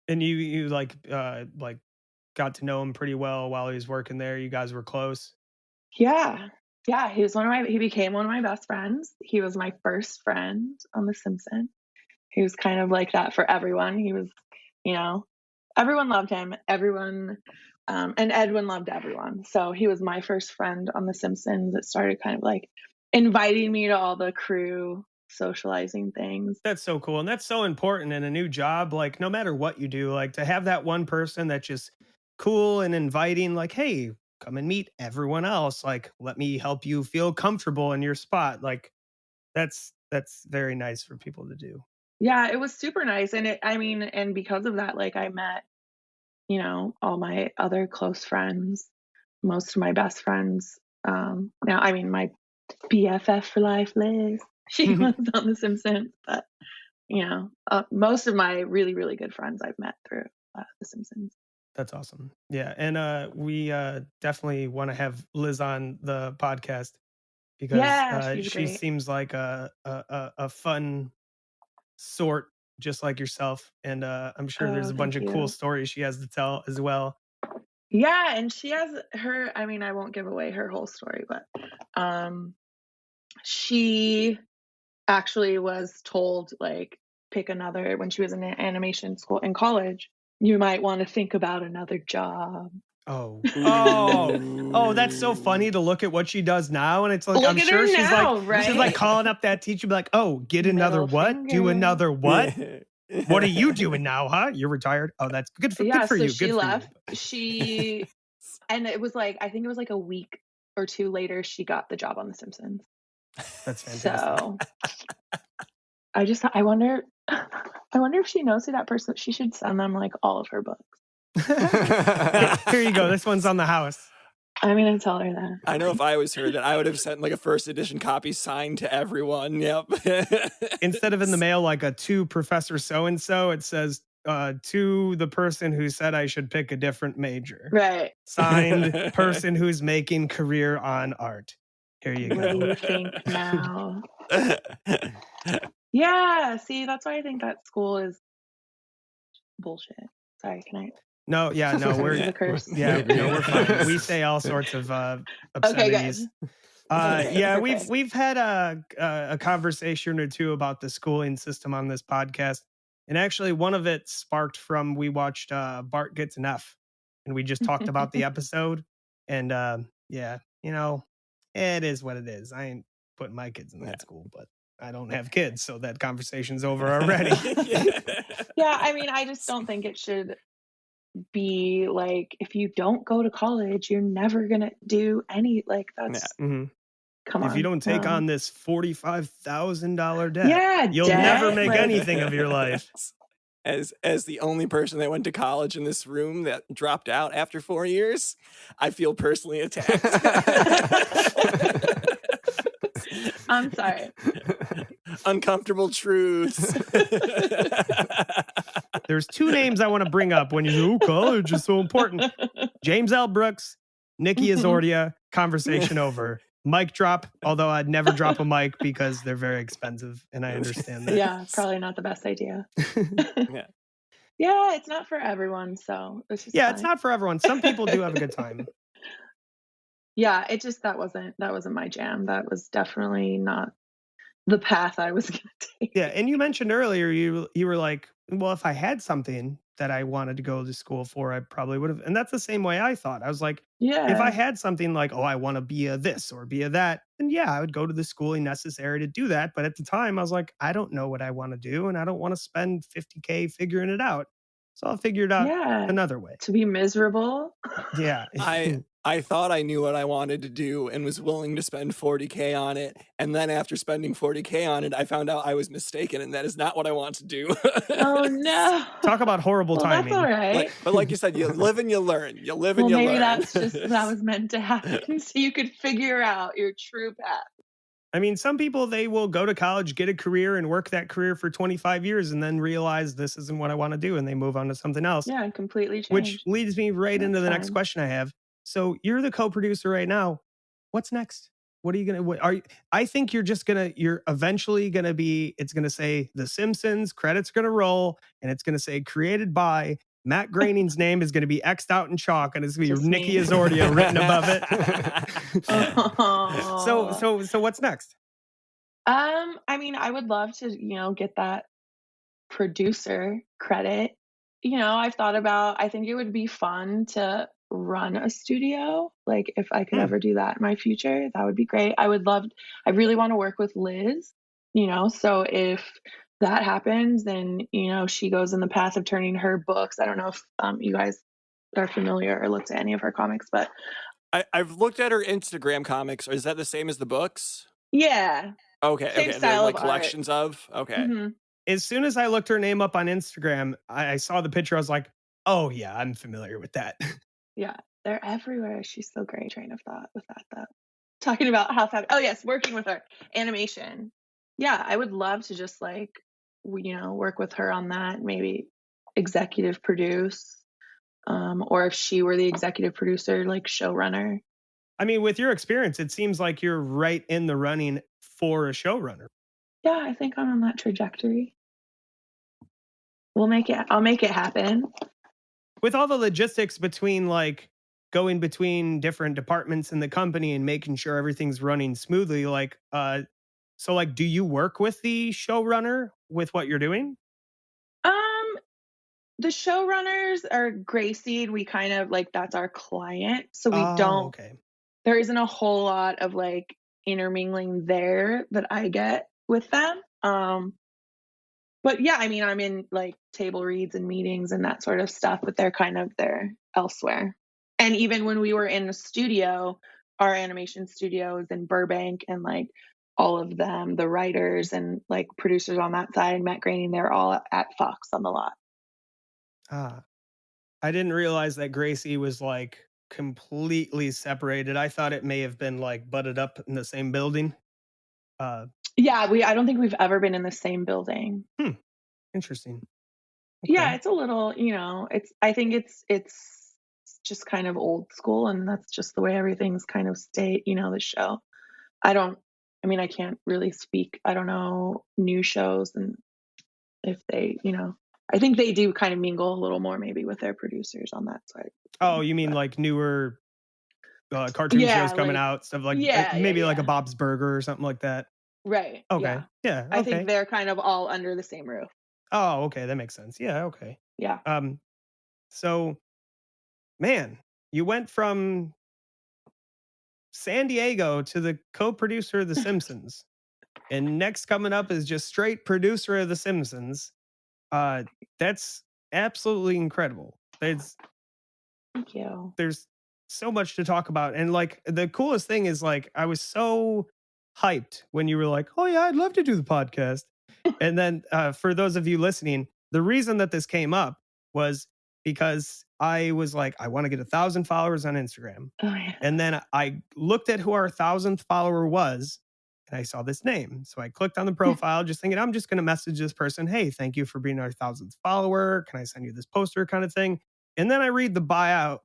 And you like got to know him pretty well while he was working there. You guys were close. Yeah. Yeah, he became one of my best friends. He was my first friend on The Simpsons. He was kind of like that for everyone. He was, everyone loved him. Everyone, and Edwin loved everyone. So he was my first friend on The Simpsons. It started kind of like inviting me to all the crew socializing things. That's so cool. And that's so important in a new job. Like, no matter what you do, like to have that one person that's just cool and inviting, like, hey, come and meet everyone else. Like, let me help you feel comfortable in your spot. Like, that's very nice for people to do. Yeah, it was super nice. And because of that, like I met, all my other close friends, most of my best friends. My BFF for life, Liz, she was on The Simpsons, but most of my really, really good friends I've met through The Simpsons. That's awesome. Yeah. And we definitely want to have Liz on the podcast because she's she great. seems like a fun sort, just like yourself. And I'm sure there's a bunch of cool stories she has to tell as well. Yeah. And she has I won't give away her whole story, but she actually was told, like, pick another, when she was in animation school in college, you might want to think about another job. That's so funny to look at what she does now, and it's like, Look I'm at sure her she's now, like, right? she's like calling up that teacher, be like, oh, get another Middle what? finger. Do another what? What are you doing now, huh? You're retired. Oh, that's good for Yeah, good for so you. she Good left. for you. And it was like, I think it was like a week or two later, she got the job on The Simpsons. That's fantastic. So I wonder if she knows who that person. She should send them like all of her books. Here you go. This one's on the house. I'm gonna tell her that. I know if I was her, that I would have sent like a first edition copy signed to everyone. Yep. Instead of in the mail like a to Professor so and so, it says to the person who said I should pick a different major. Right. Signed, person who's making career on art. Here you go. What do you think now? Yeah. See, that's why I think that school is bullshit. Sorry, can I? No, yeah, no, we're fine. We say all sorts of obscenities. We've had a conversation or two about the schooling system on this podcast, and actually one of it sparked from we watched Bart Gets an F, and we just talked about the episode, and it is what it is. I ain't putting my kids in that school, but I don't have kids, so that conversation's over already. Yeah, I just don't think it should be like, if you don't go to college, you're never gonna do any, like, that's come on. If you don't take on this $45,000 debt, you'll never make anything of your life. As the only person that went to college in this room that dropped out after 4 years, I feel personally attacked. I'm sorry. Uncomfortable truths. There's two names I want to bring up when you say, college is so important. James L. Brooks, Nikki Isordia, conversation over. Mic drop, although I'd never drop a mic because they're very expensive, and I understand that. Yeah, probably not the best idea. Yeah, it's not for everyone, so it's just fine. It's not for everyone. Some people do have a good time. Yeah, it just that wasn't my jam. That was definitely not the path I was gonna take. Yeah, and you mentioned earlier you were like, well, if I had something that I wanted to go to school for, I probably would have. And that's the same way I thought. I was like, if I had something like, I want to be a this or be a that, then I would go to the schooling necessary to do that. But at the time, I was like, I don't know what I want to do, and I don't want to spend $50K figuring it out. So I'll figure it out another way. To be miserable. Yeah. I thought I knew what I wanted to do and was willing to spend $40K on it. And then after spending $40K on it, I found out I was mistaken, and that is not what I want to do. Oh, no. Talk about horrible timing. That's all right. But like you said, you live and you learn. You live and you learn. Maybe that's just that was meant to happen, so you could figure out your true path. I mean, some people, they will go to college, get a career, and work that career for 25 years and then realize this isn't what I want to do, and they move on to something else, Yeah, and completely which changed. leads me right into That's the next fine. question I have. So you're the co-producer right now. What's next? What are you gonna? What are you? I think you're just gonna. You're eventually gonna be. It's gonna say The Simpsons. Credits gonna roll, and it's gonna say created by Matt Groening's name is gonna be xed out in chalk, and it's gonna be Just Nikki me. Isordia written above it. So Oh. so what's next? I mean, I would love to, get that producer credit. I've thought about, I think it would be fun to run a studio. Like, if I could Hmm. ever do that in my future, that would be great. I really want to work with Liz, so if that happens, then, she goes in the path of turning her books. I don't know if you guys are familiar or looked at any of her comics, but I've looked at her Instagram comics. Is that the same as the books? yeah, Okay, same okay. They're style of like art. collections of? Okay. Hmm. As soon as I looked her name up on Instagram, I saw the picture. I was like, oh yeah, I'm familiar with that. Yeah, they're everywhere. She's so great. Train of thought with that though. Talking about how fab. Oh yes, working with her animation. Yeah, I would love to just like work with her on that. Maybe executive produce, or if she were the executive producer, like showrunner. I mean, with your experience, it seems like you're right in the running for a showrunner. Yeah, I think I'm on that trajectory. I'll make it happen. With all the logistics between like going between different departments in the company and making sure everything's running smoothly, like so like do you work with the showrunner with what you're doing? Um, the showrunners are Gracie. We kind of like that's our client, so we Oh, don't okay. there isn't a whole lot of like intermingling there that I get with them. But yeah, I mean, I'm in like table reads and meetings and that sort of stuff, but they're elsewhere. And even when we were in the studio, our animation studio is in Burbank, and like all of them, the writers and like producers on that side, Matt Groening, they're all at Fox on the lot. Ah, I didn't realize that Gracie was like completely separated. I thought it may have been like butted up in the same building. Uh, Yeah, I don't think we've ever been in the same building. hmm, interesting. Yeah, Okay. it's a little, I think it's just kind of old school, and that's just the way everything's kind of the show. I don't I mean, I can't really speak. I don't know new shows, and if they, I think they do kind of mingle a little more maybe with their producers on that side of Oh, things. you mean But like newer cartoon shows yeah, coming out, stuff like maybe like a yeah. Bob's Burger or something like that. Right. Okay. Yeah. Yeah. I think Okay. they're kind of all under the same roof. Oh, okay. That makes sense. Yeah. Okay. Yeah. Um. So, man, you went from San Diego to the co-producer of The Simpsons, and next coming up is just straight producer of The Simpsons. Uh, that's absolutely incredible. Thank you. There's so much to talk about. And like the coolest thing is like I was so hyped when you were like, "Oh yeah, I'd love to do the podcast." And then for those of you listening, the reason that this came up was because I was like, I want to get 1,000 followers on Instagram. Oh yeah. And then I looked at who our 1,000th follower was, and I saw this name. So I clicked on the profile, just thinking, I'm just going to message this person, hey, thank you for being our 1,000th follower. Can I send you this poster kind of thing? And then I read the bio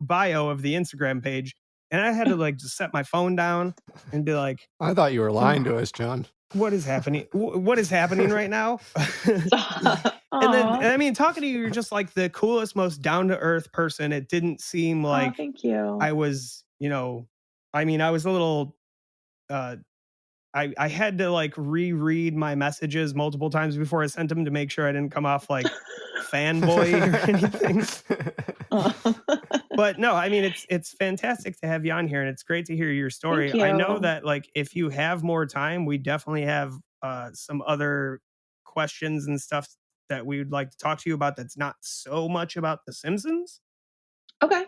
of the Instagram page, and I had to like just set my phone down and be like, I thought you were lying to us, John. what is happening? What is happening right now? And then, Aw. I mean, talking to you, you're just like the coolest, most down to earth person. It didn't seem Aw, like thank you. I was, I mean, I was a little, uh, I had to like reread my messages multiple times before I sent them to make sure I didn't come off like fanboy or anything. Aw. But no, I mean it's fantastic to have you on here, and it's great to hear your story. Thank I know you. that like if you have more time, we definitely have some other questions and stuff that we would like to talk to you about that's not so much about The Simpsons. Okay.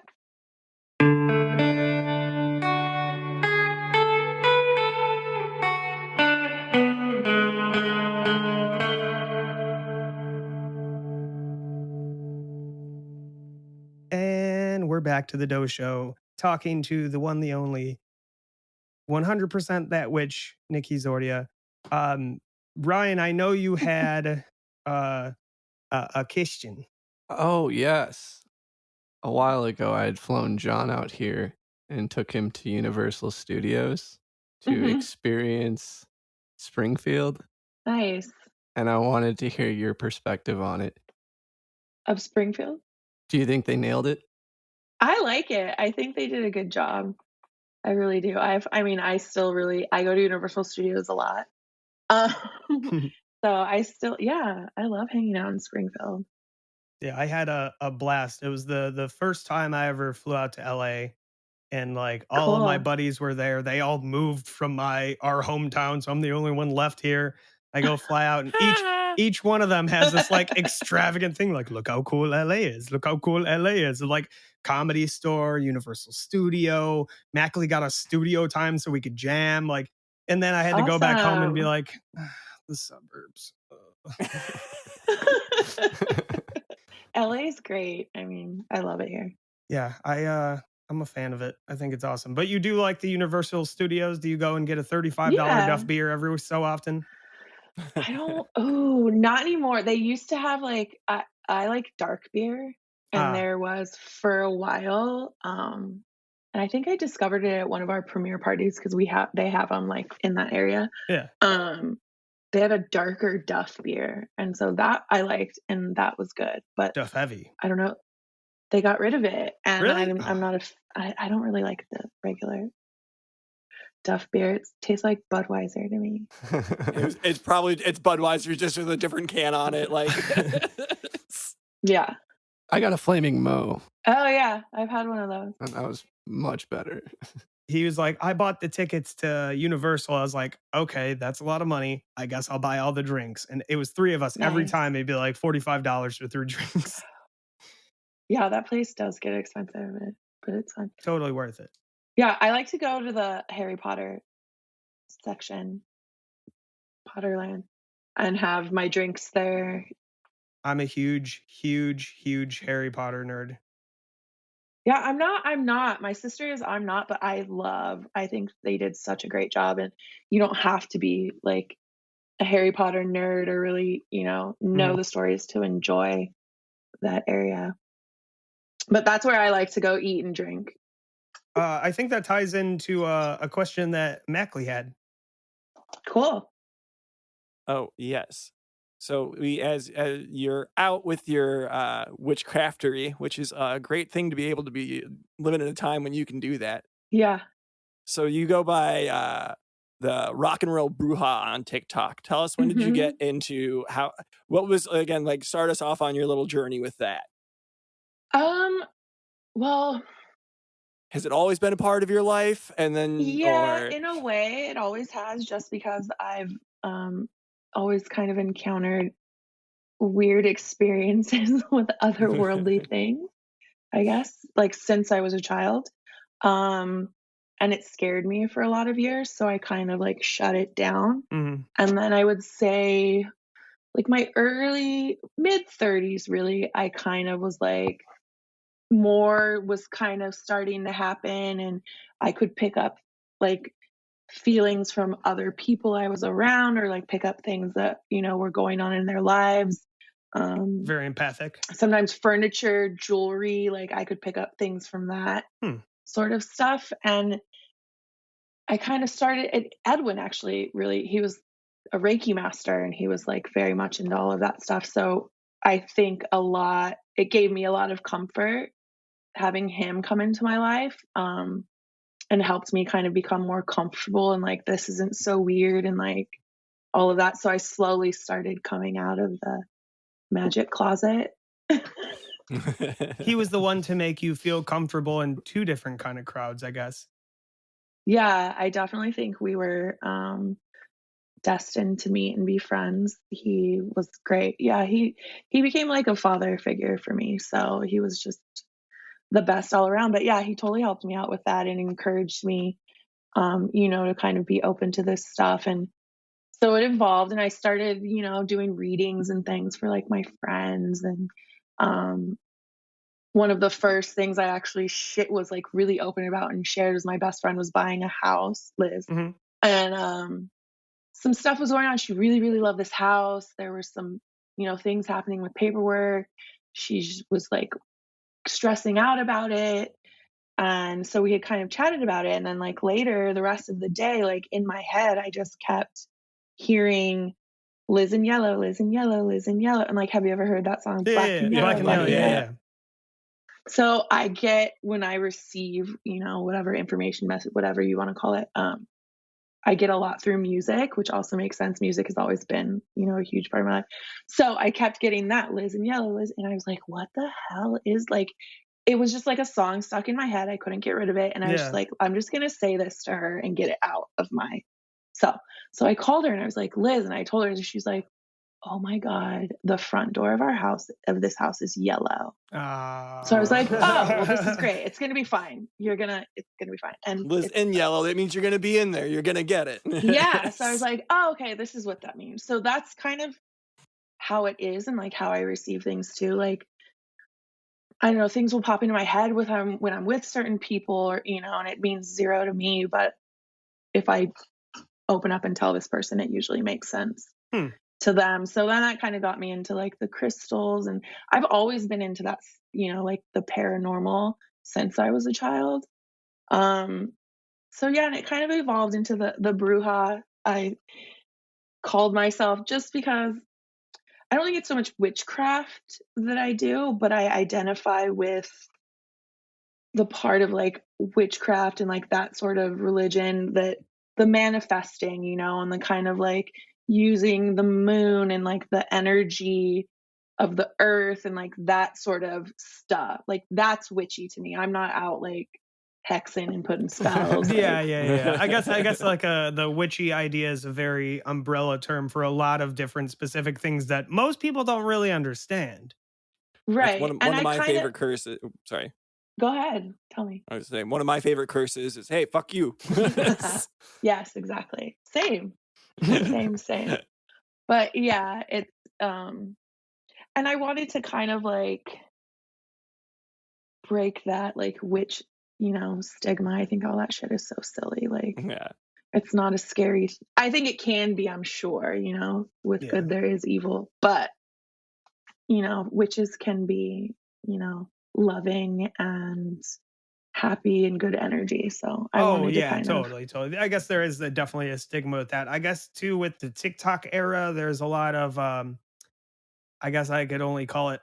And we're back to the Dough Show, talking to the one, the only 100% that witch, Nikki Zordia. Ryan, I know you had a question. Oh, yes. A while ago, I had flown John out here and took him to Universal Studios to Mhm. experience Springfield, Nice. and I wanted to hear your perspective on it. Of Springfield? Do you think they nailed it? I like it. I think they did a good job. I really do. I mean, I go to Universal Studios a lot. Um, so I love hanging out in Springfield. Yeah, I had a blast. It was the first time I ever flew out to LA, and like all of my Cool. buddies were there. They all moved from our hometown, so I'm the only one left here. I go fly out, and each one of them has this like extravagant thing, like, look how cool LA is. Look how cool LA is. Like Comedy Store, Universal Studio. Mackley got a studio time so we could jam. Like, and then I had to go back home and be Awesome. like, the suburbs. LA is great. I mean, I love it here. Yeah, I'm a fan of it. I think it's awesome. But you do like the Universal Studios? Do you go and get a $35 Yeah. Duff beer every so often? Not anymore. They used to have I like dark beer, and Ah, there was for a while, and I think I discovered it at one of our premiere parties because they have them like in that area. yeah, Um, they had a darker Duff beer, and so that I liked, and that was good. But Duff Heavy. I don't know, they got rid of it, and Really? I'm not I don't really like the regular Duff beer. It tastes like Budweiser to me. It's probably Budweiser just with a different can on it. Like, Yeah. I got a Flaming Moe, Oh yeah, I've had one of those. and that was much better. He was like, I bought the tickets to Universal. I was like, okay, that's a lot of money. I guess I'll buy all the drinks. And it was three of us. Every Nice. time it'd be like $45 for three drinks. Yeah, that place does get expensive, but it's fun. Totally worth it. Yeah, I like to go to the Harry Potter section, Potterland, and have my drinks there. I'm a huge, huge, huge Harry Potter nerd. Yeah, I'm not. My sister is, I'm not, but I think they did such a great job, and you don't have to be like a Harry Potter nerd or really, know Mhm. the stories to enjoy that area. But that's where I like to go eat and drink. I think that ties into a question that Mackley had. Cool. oh yes. So as you're out with your witchcraftery, which is a great thing to be able to be living in a time when you can do that. Yeah. So you go by the rock and roll bruja on TikTok. Tell us, when did you get into what was, again, like, start us off on your little journey with that. Well, Has it always been a part of your life? And then, yeah, or in a way, it always has, just because I've always kind of encountered weird experiences with otherworldly things, I guess, like since I was a child. Um, and it scared me for a lot of years, so I kind of like shut it down. Mhm. And then I would say, like my early mid 30s, really, I kind of was like, more was kind of starting to happen, and I could pick up like feelings from other people I was around, or like pick up things that were going on in their lives. Very empathic. Sometimes furniture, jewelry, like I could pick up things from that Hmm. sort of stuff. And I kind of started, Edwin actually, really, he was a Reiki master, and he was like very much into all of that stuff. So I think it gave me a lot of comfort having him come into my life, and helped me kind of become more comfortable, and like, this isn't so weird, and like all of that. So I slowly started coming out of the magic closet. He was the one to make you feel comfortable in two different kind of crowds, I guess. Yeah, I definitely think we were destined to meet and be friends. He was great. Yeah, he became like a father figure for me. So he was just the best all around. But yeah, he totally helped me out with that and encouraged me, to kind of be open to this stuff. And so it evolved, and I started, doing readings and things for like my friends, and one of the first things I actually was like really open about and shared was my best friend was buying a house, Liz. Mhm. And some stuff was going on. She really, really loved this house. There were some, things happening with paperwork. She was like stressing out about it. And so we had kind of chatted about it. And then like later, the rest of the day, like in my head, I just kept hearing Liz in yellow, Liz in yellow, Liz in yellow. And like, have you ever heard that song? Black and yellow, Black and black yellow, and yeah, yellow. yeah. So I get when I receive, whatever information message, whatever you want to call it, I get a lot through music, which also makes sense. Music has always been, a huge part of my life. So I kept getting that Liz in yellow, Liz, and I was like, what the hell is like, it was just like a song stuck in my head. I couldn't get rid of it. And I was just like, I'm just going to say this to her and get it out of my self. So I called her and I was like, Liz, and I told her, and she's like, oh my God, the front door of this house is yellow. So I was like, oh, well, this is great. It's going to be fine. It's going to be fine. And Liz in yellow, that means you're going to be in there. You're going to get it. Yeah. So I was like, oh, okay, this is what that means. So that's kind of how it is and like how I receive things too. Like, I don't know, things will pop into my head when I'm with certain people or, and it means zero to me. But if I open up and tell this person, it usually makes sense to them. So then that kind of got me into like the crystals, and I've always been into that, like the paranormal since I was a child. So yeah, and it kind of evolved into the bruja. I called myself just because I don't think it's so much witchcraft that I do, but I identify with the part of like witchcraft and like that sort of religion, that the manifesting, and the kind of like using the moon and like the energy of the earth and like that sort of stuff. Like that's witchy to me. I'm not out like hexing and putting spells. Yeah. I guess like the witchy idea is a very umbrella term for a lot of different specific things that most people don't really understand. Right. One of my favorite curses. Sorry. Go ahead. Tell me. I was saying one of my favorite curses is, hey, fuck you. Yes, exactly. Same. But yeah, it's and I wanted to kind of like break that like witch, stigma. I think all that shit is so silly. Like, it's not a scary. I think it can be, I'm sure, with good there is evil, but witches can be, loving and happy and good energy. So I wanted to kind totally. I guess there is definitely a stigma with that. I guess too with the TikTok era, there's a lot of I guess I could only call it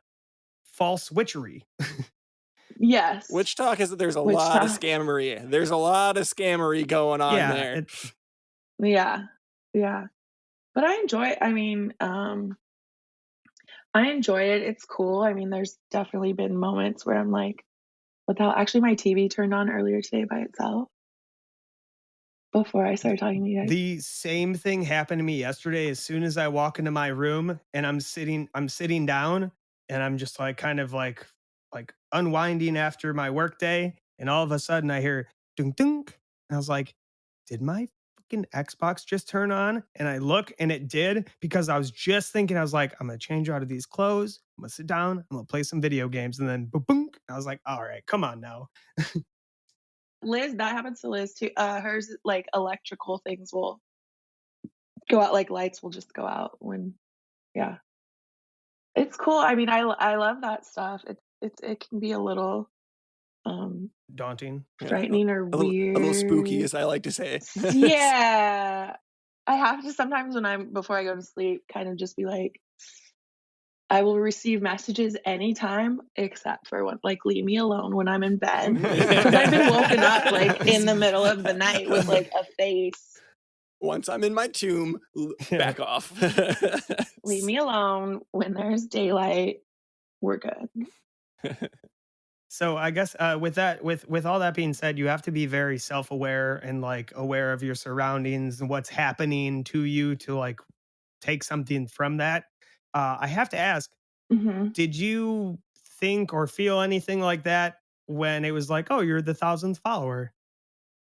false witchery. Yes. Witch talk is that there's a lot of scammery. There's a lot of scammery going on there. Yeah. But I enjoy it. I mean, I enjoy it. It's cool. I mean, there's definitely been moments where I'm like, actually my TV turned on earlier today by itself before I started talking to you guys. The same thing happened to me yesterday. As soon as I walk into my room and I'm sitting down and I'm just like kind of like unwinding after my work day, and all of a sudden I hear dunk dunk, and I was like, did my fucking Xbox just turn on? And I look and it did, because I was just thinking, I was like, I'm gonna change out of these clothes, I'm gonna sit down, I'm gonna play some video games, and then boom, boom. I was like, all right, come on now. Liz, that happens to Liz too. Hers like electrical things will go out, like lights will just go out when, it's cool. I mean, I love that stuff. It can be a little daunting, frightening, or weird, a little spooky, as I like to say. Yeah, I have to sometimes before I go to sleep, kind of just be like, I will receive messages anytime except for like leave me alone when I'm in bed, because I've been woken up like in the middle of the night with like a face. Once I'm in my tomb, back off. Leave me alone when there's daylight. We're good. So I guess with all that being said, you have to be very self-aware and like aware of your surroundings and what's happening to you to like take something from that. I have to ask, did you think or feel anything like that when it was like, oh, you're the 1,000th follower?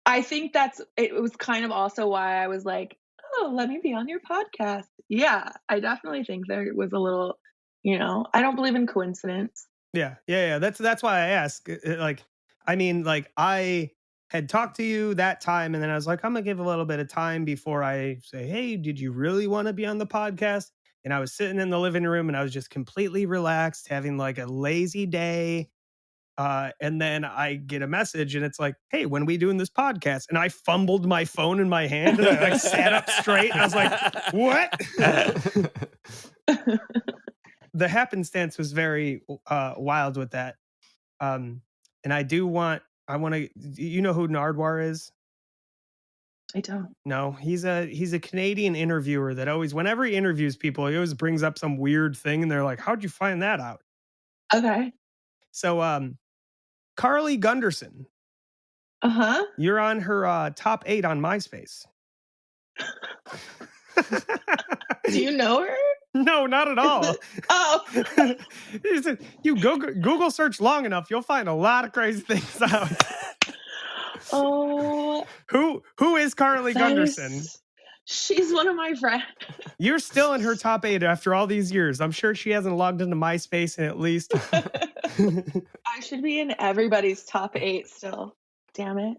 I think it was kind of also why I was like, oh, let me be on your podcast. Yeah, I definitely think there was a little, I don't believe in coincidence. Yeah. That's why I ask. Like, I mean, like I had talked to you that time, and then I was like, I'm gonna give a little bit of time before I say, hey, did you really want to be on the podcast? And I was sitting in the living room, and I was just completely relaxed, having like a lazy day. And then I get a message, and it's like, hey, when are we doing this podcast? And I fumbled my phone in my hand, and I like sat up straight, and I was like, what? The happenstance was very wild with that. And I want to, you know who Nardwar is? I don't. No, he's a Canadian interviewer that always, whenever he interviews people, he always brings up some weird thing, and they're like, how'd you find that out? Okay. So, Carly Gunderson, Uh-huh. you're on her top 8 on MySpace. Do you know her? No, not at all. Oh. You Google search long enough, you'll find a lot of crazy things out. Oh. Who is Carly Gunderson? She's one of my friends. You're still in her top 8 after all these years. I'm sure she hasn't logged into MySpace in at least. I should be in everybody's top 8 still. Damn it.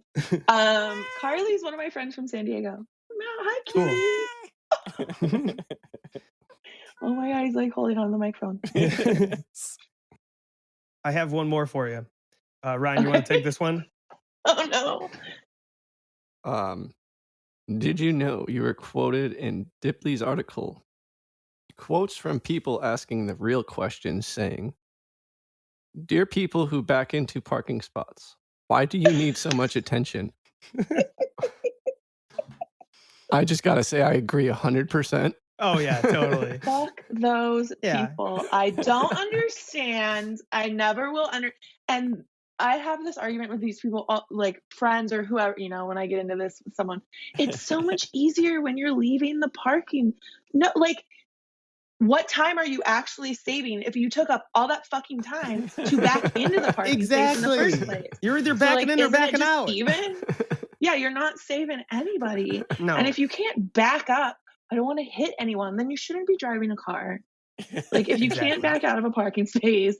Carly's one of my friends from San Diego. No, hi, Kitty. Oh my God, he's like holding on the microphone. I have one more for you. Ryan, you want to take this one? Oh no. Did you know you were quoted in Dipley's article? Quotes from people asking the real questions saying, "Dear people who back into parking spots, why do you need so much attention?" I just gotta say, I agree 100%. Oh yeah, totally. Fuck those people. I don't understand. I never will and I have this argument with these people, like friends or whoever, you know, when I get into this with someone. It's so much easier when you're leaving the parking. No, like, what time are you actually saving if you took up all that fucking time to back into the parking space in the first place? You're either backing in or backing out. Even? Yeah, you're not saving anybody. No. And if you can't back up, I don't want to hit anyone, then you shouldn't be driving a car. Like, if you can't back out of a parking space,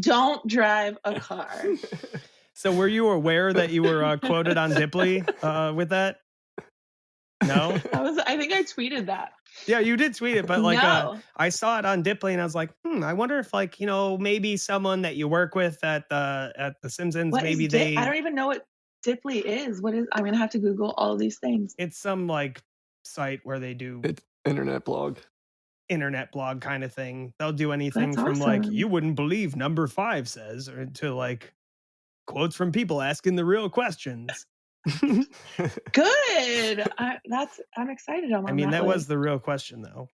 don't drive a car. So were you aware that you were quoted on Dipley with that? No? I think I tweeted that. Yeah, you did tweet it, but like No. I saw it on Dipley and I was like, I wonder if, like, you know, maybe someone that you work with at the Simpsons, What maybe is they I don't even know what Dipley is. What is I'm gonna have to Google all of these things. It's some like site where they do It's internet blog kind of thing. They'll do anything That's from like, awesome. you wouldn't believe number 5 says, or to like quotes from people asking the real questions. Good. I'm excited. I mean, that was the real question though.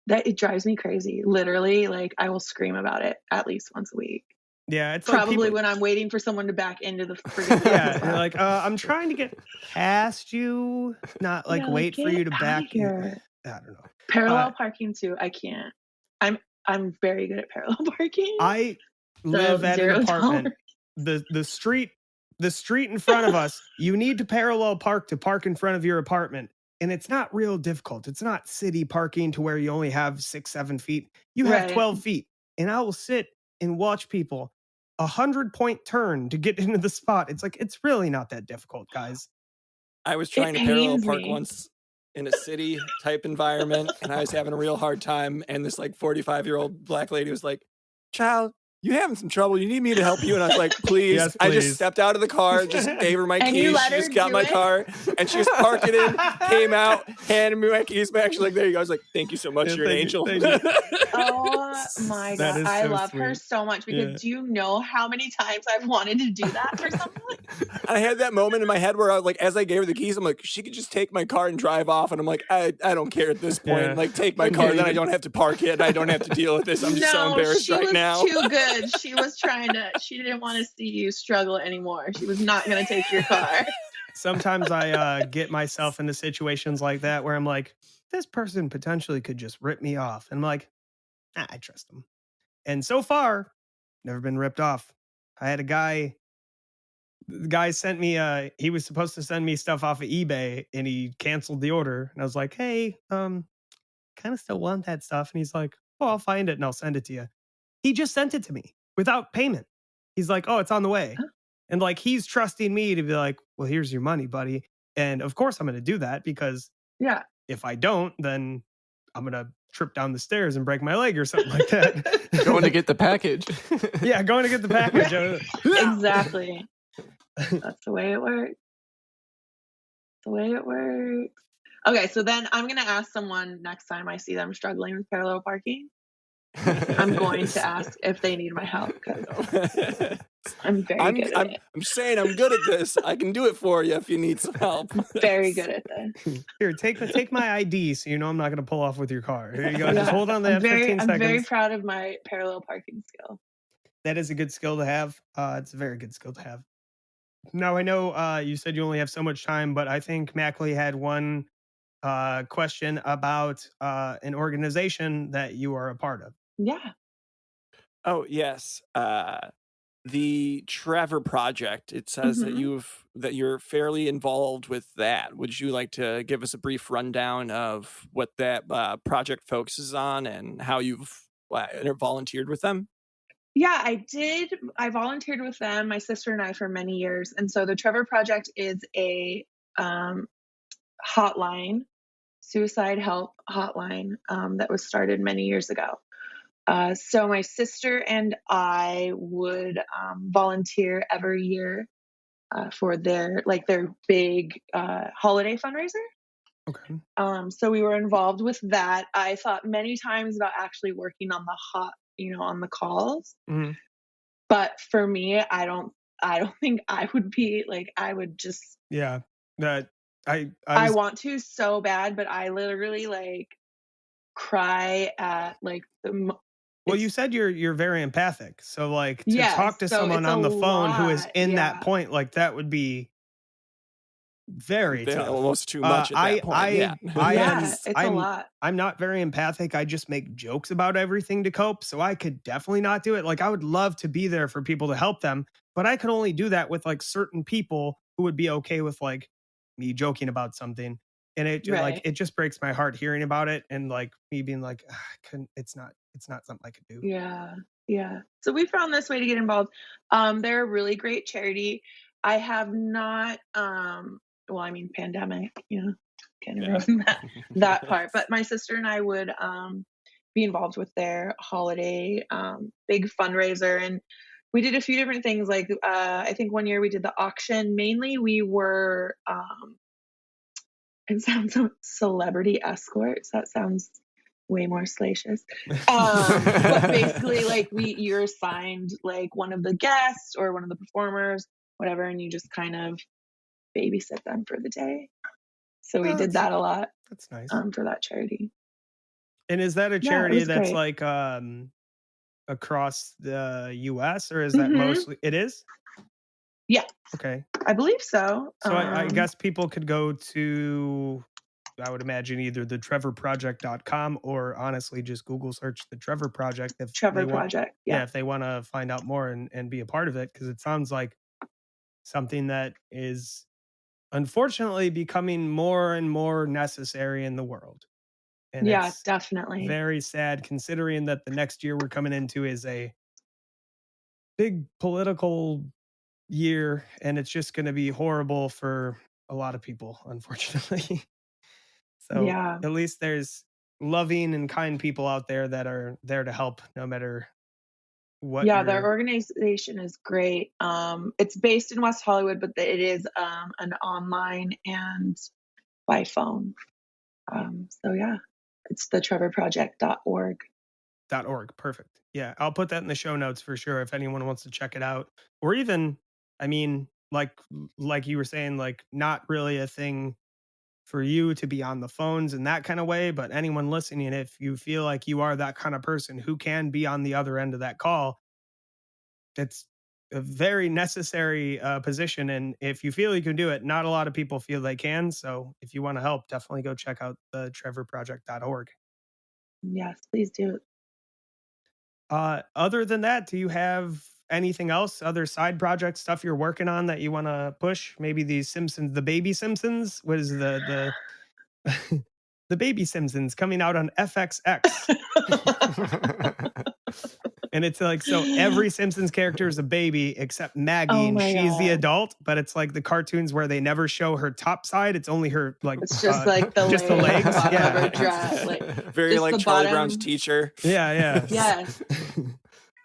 That it drives me crazy. Literally, like I will scream about it at least once a week. Yeah, it's probably like when I'm waiting for someone to back into the freaking yeah, you're like, I'm trying to get past you, not like wait for you to back here. I don't know. Parallel parking too. I can't. I'm very good at parallel parking. I live at an apartment. The street in front of us, you need to parallel park to park in front of your apartment. And it's not real difficult. It's not city parking to where you only have 6-7 feet. You have 12 feet. And I will sit and watch people 100-point turn to get into the spot. It's like, it's really not that difficult, guys. I was trying to parallel park once in a city type environment, and I was having a real hard time. And this like 45-year-old black lady was like, "Child, you having some trouble? You need me to help you?" And I was like, please. Yes, I please. just stepped out of the car, just gave her my keys. She just got my it? car, and she just parked it in, came out, handed me my keys back. She's like, "There you go." I was like, "Thank you so much. You're an angel." Thank you. Oh my God. I so love her so much because do you know how many times I've wanted to do that for someone? I had that moment in my head where I was like, as I gave her the keys, I'm like, she could just take my car and drive off. And I'm like, I don't care at this point. Yeah. Like, take my car, then I don't have to park it. I don't have to deal with this. I'm just so embarrassed right now. She was too good. She was she didn't want to see you struggle anymore. She was not going to take your car. Sometimes I get myself into situations like that where I'm like, this person potentially could just rip me off. And I'm like, I trust them. And so far, never been ripped off. I had the guy sent me, he was supposed to send me stuff off of eBay and he canceled the order. And I was like, hey, kind of still want that stuff. And he's like, well, I'll find it and I'll send it to you. He just sent it to me without payment. He's like, oh, it's on the way. And like, he's trusting me to be like, well, here's your money, buddy. And of course I'm going to do that, because if I don't, then I'm going to trip down the stairs and break my leg or something like that. Going to get the package. Yeah, going to get the package. Exactly. That's the way it works. The way it works. Okay, so then I'm going to ask someone next time I see them struggling with parallel parking. I'm going to ask if they need my help, because I'm very good at it. I'm saying I'm good at this. I can do it for you if you need some help. Very good at this. Here, take my ID so you know I'm not going to pull off with your car. Here you go. Just hold on that 15 seconds. I'm very proud of my parallel parking skill. That is a good skill to have. It's a very good skill to have. Now, I know you said you only have so much time, but I think Mackley had one question about an organization that you are a part of. Yeah. Oh, yes. The Trevor Project. It says that you're fairly involved with that. Would you like to give us a brief rundown of what that project focuses on and how you've volunteered with them? Yeah, I did. I volunteered with them, my sister and I, for many years. And so the Trevor Project is a hotline, suicide help hotline, that was started many years ago. So my sister and I would volunteer every year for their big holiday fundraiser. Okay. So we were involved with that. I thought many times about actually working on on the calls. Mm-hmm. But for me, I don't think I would be I would just. Yeah. That I want to so bad, but I literally cry at the. Well, you said you're very empathic, so to talk to someone on the phone who is in that point, that would be very tough. Almost too much at that point. It's a lot. I'm not very empathic. I just make jokes about everything to cope, so I could definitely not do it. I would love to be there for people to help them, but I could only do that with certain people who would be okay with me joking about something. And it it just breaks my heart hearing about it, and me being it's not something I could do. Yeah. So we found this way to get involved. They're a really great charity. I have not. Pandemic. Can't ruin that part. But my sister and I would be involved with their holiday big fundraiser, and we did a few different things. I think one year we did the auction. Mainly, we were. It sounds like celebrity escorts. That sounds way more salacious. But basically, you're assigned one of the guests or one of the performers, whatever, and you just kind of babysit them for the day. So we did that a lot. That's nice. For that charity. And is that a charity that's great. across the U.S. or is that mostly? It is? Yeah. Okay. I believe so. So I guess people could go to, I would imagine, either the TrevorProject.com or honestly just Google search the Trevor Project. If they want to find out more and be a part of it, because it sounds like something that is unfortunately becoming more and more necessary in the world. And it's definitely very sad considering that the next year we're coming into is a big political year, and it's just going to be horrible for a lot of people, unfortunately. So at least there's loving and kind people out there that are there to help no matter what. Their organization is great. It's based in West Hollywood, but it is an online and by phone. It's the TrevorProject.org. .org. Perfect. Yeah, I'll put that in the show notes for sure if anyone wants to check it out. Or even, like you were saying, not really a thing for you to be on the phones in that kind of way, but anyone listening, if you feel like you are that kind of person who can be on the other end of that call, it's a very necessary position. And if you feel you can do it, not a lot of people feel they can. So if you want to help, definitely go check out the TrevorProject.org. Yes, please do. Other than that, do you have anything else, other side project stuff you're working on that you want to push? Maybe the Simpsons, the baby Simpsons? What is the the baby Simpsons coming out on FXX? And it's like, so every Simpsons character is a baby except Maggie, Oh and my she's the God. adult, but it's like the cartoons where they never show her top side. It's only her, like, It's just like the just the legs, legs. bottom of her Yeah. dress, like Very just like the Charlie bottom. Brown's teacher. Yeah. Yes.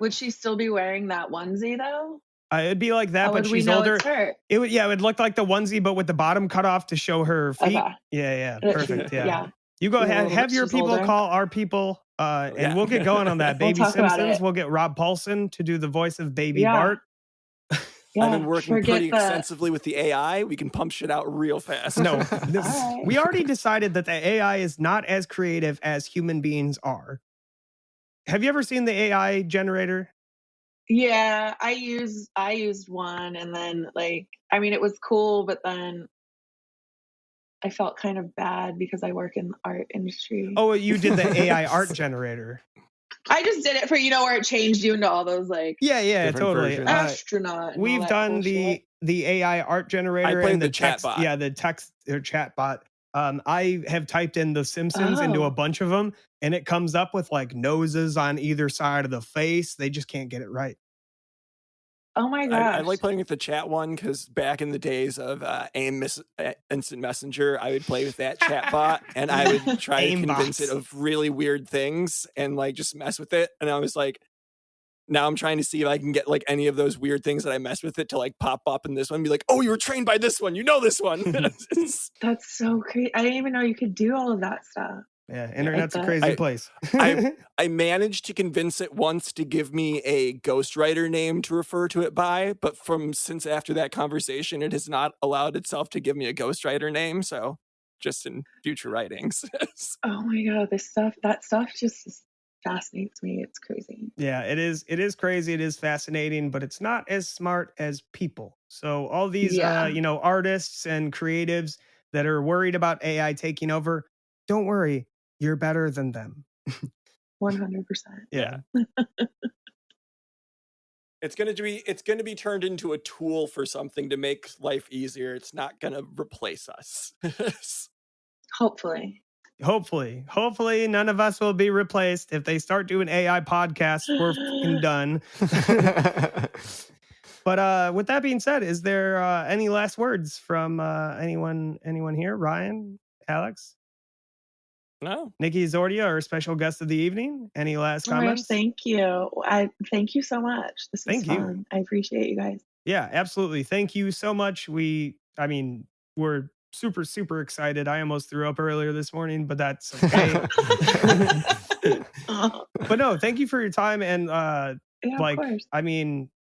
Would she still be wearing that onesie though? It'd be like that, How but would we she's know older. it's her? It would look like the onesie, but with the bottom cut off to show her feet. Okay. Yeah. That Perfect. she- Yeah. You go She's a ahead, little- have your she's people older. call our people, and Yeah. we'll get going on that. We'll Baby talk about Simpsons. it. We'll get Rob Paulson to do the voice of Baby Yeah. Bart. Yeah, I've been working forget pretty the- extensively with the AI. We can pump shit out real fast. No, right. we already decided that the AI is not as creative as human beings are. Have you ever seen the AI generator? Yeah, I used one, and then like, I mean, it was cool, but then I felt kind of bad because I work in the art industry. Oh, you did the AI art generator. I just did it for, where it changed you into all those like Yeah, Different totally. versions. astronaut. And all We've that done cool shit. the AI art generator played and the text. chatbot. Yeah, the text or chat bot. I have typed in The Simpsons into Oh. a bunch of them, and it comes up with like noses on either side of the face. They just can't get it right. Oh my gosh. I like playing with the chat one because back in the days of Instant Messenger, I would play with that chat bot and I would try to AIM convince bots. it of really weird things and like just mess with it. And I was like, now I'm trying to see if I can get like any of those weird things that I mess with it to like pop up in this one and be like, oh, you were trained by this one. You know this one. That's so crazy. I didn't even know you could do all of that stuff. Yeah, internet's a that. crazy place. I managed to convince it once to give me a ghostwriter name to refer to it by, but since after that conversation, it has not allowed itself to give me a ghostwriter name. So just in future writings. Oh my God, that stuff just fascinates me. It's crazy. Yeah, it is crazy. It is fascinating, but it's not as smart as people. So all these, Yeah. artists and creatives that are worried about AI taking over, don't worry, you're better than them. 100%. Yeah. It's going to be turned into a tool for something to make life easier. It's not going to replace us. Hopefully. Hopefully none of us will be replaced. If they start doing AI podcasts, we're fucking done. But with that being said, is there any last words from anyone here? Ryan, Alex, No. Nikki, Isordia, our special guest of the evening? Any last Oh my gosh, comments? thank you. Thank you so much. This Thank is you. fun. I appreciate you guys. Yeah, absolutely. Thank you so much. We're super, super excited. I almost threw up earlier this morning, but that's okay. But no, thank you for your time. And Yeah, like, of course.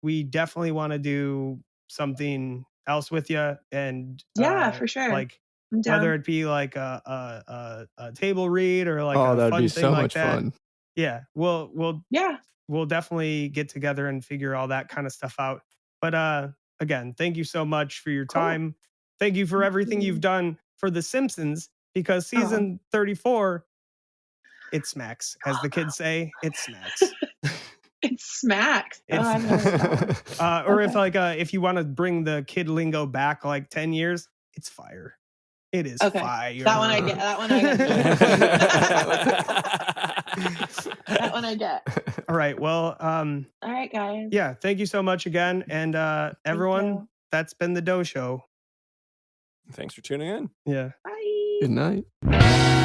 we definitely want to do something else with you. And Yeah, for sure. Like, I'm down. whether it be like a table read or like Oh, a that'd fun be thing so like much that. fun. Yeah, we'll definitely get together and figure all that kind of stuff out. But again, thank you so much for your Cool. time. Thank you for Thank everything you. you've done for The Simpsons, because season 34, it smacks, as the kids say. It smacks. It smacks. It Oh, I've never heard that. Or Okay. if you want to bring the kid lingo back like 10 years, it's fire. It is Okay. fire. That one I get. That one I get. That one I get. All right. Well, All right, guys. yeah, thank you so much again. And everyone, you. that's been the Dough Show. Thanks for tuning in. Yeah. Bye. Good night.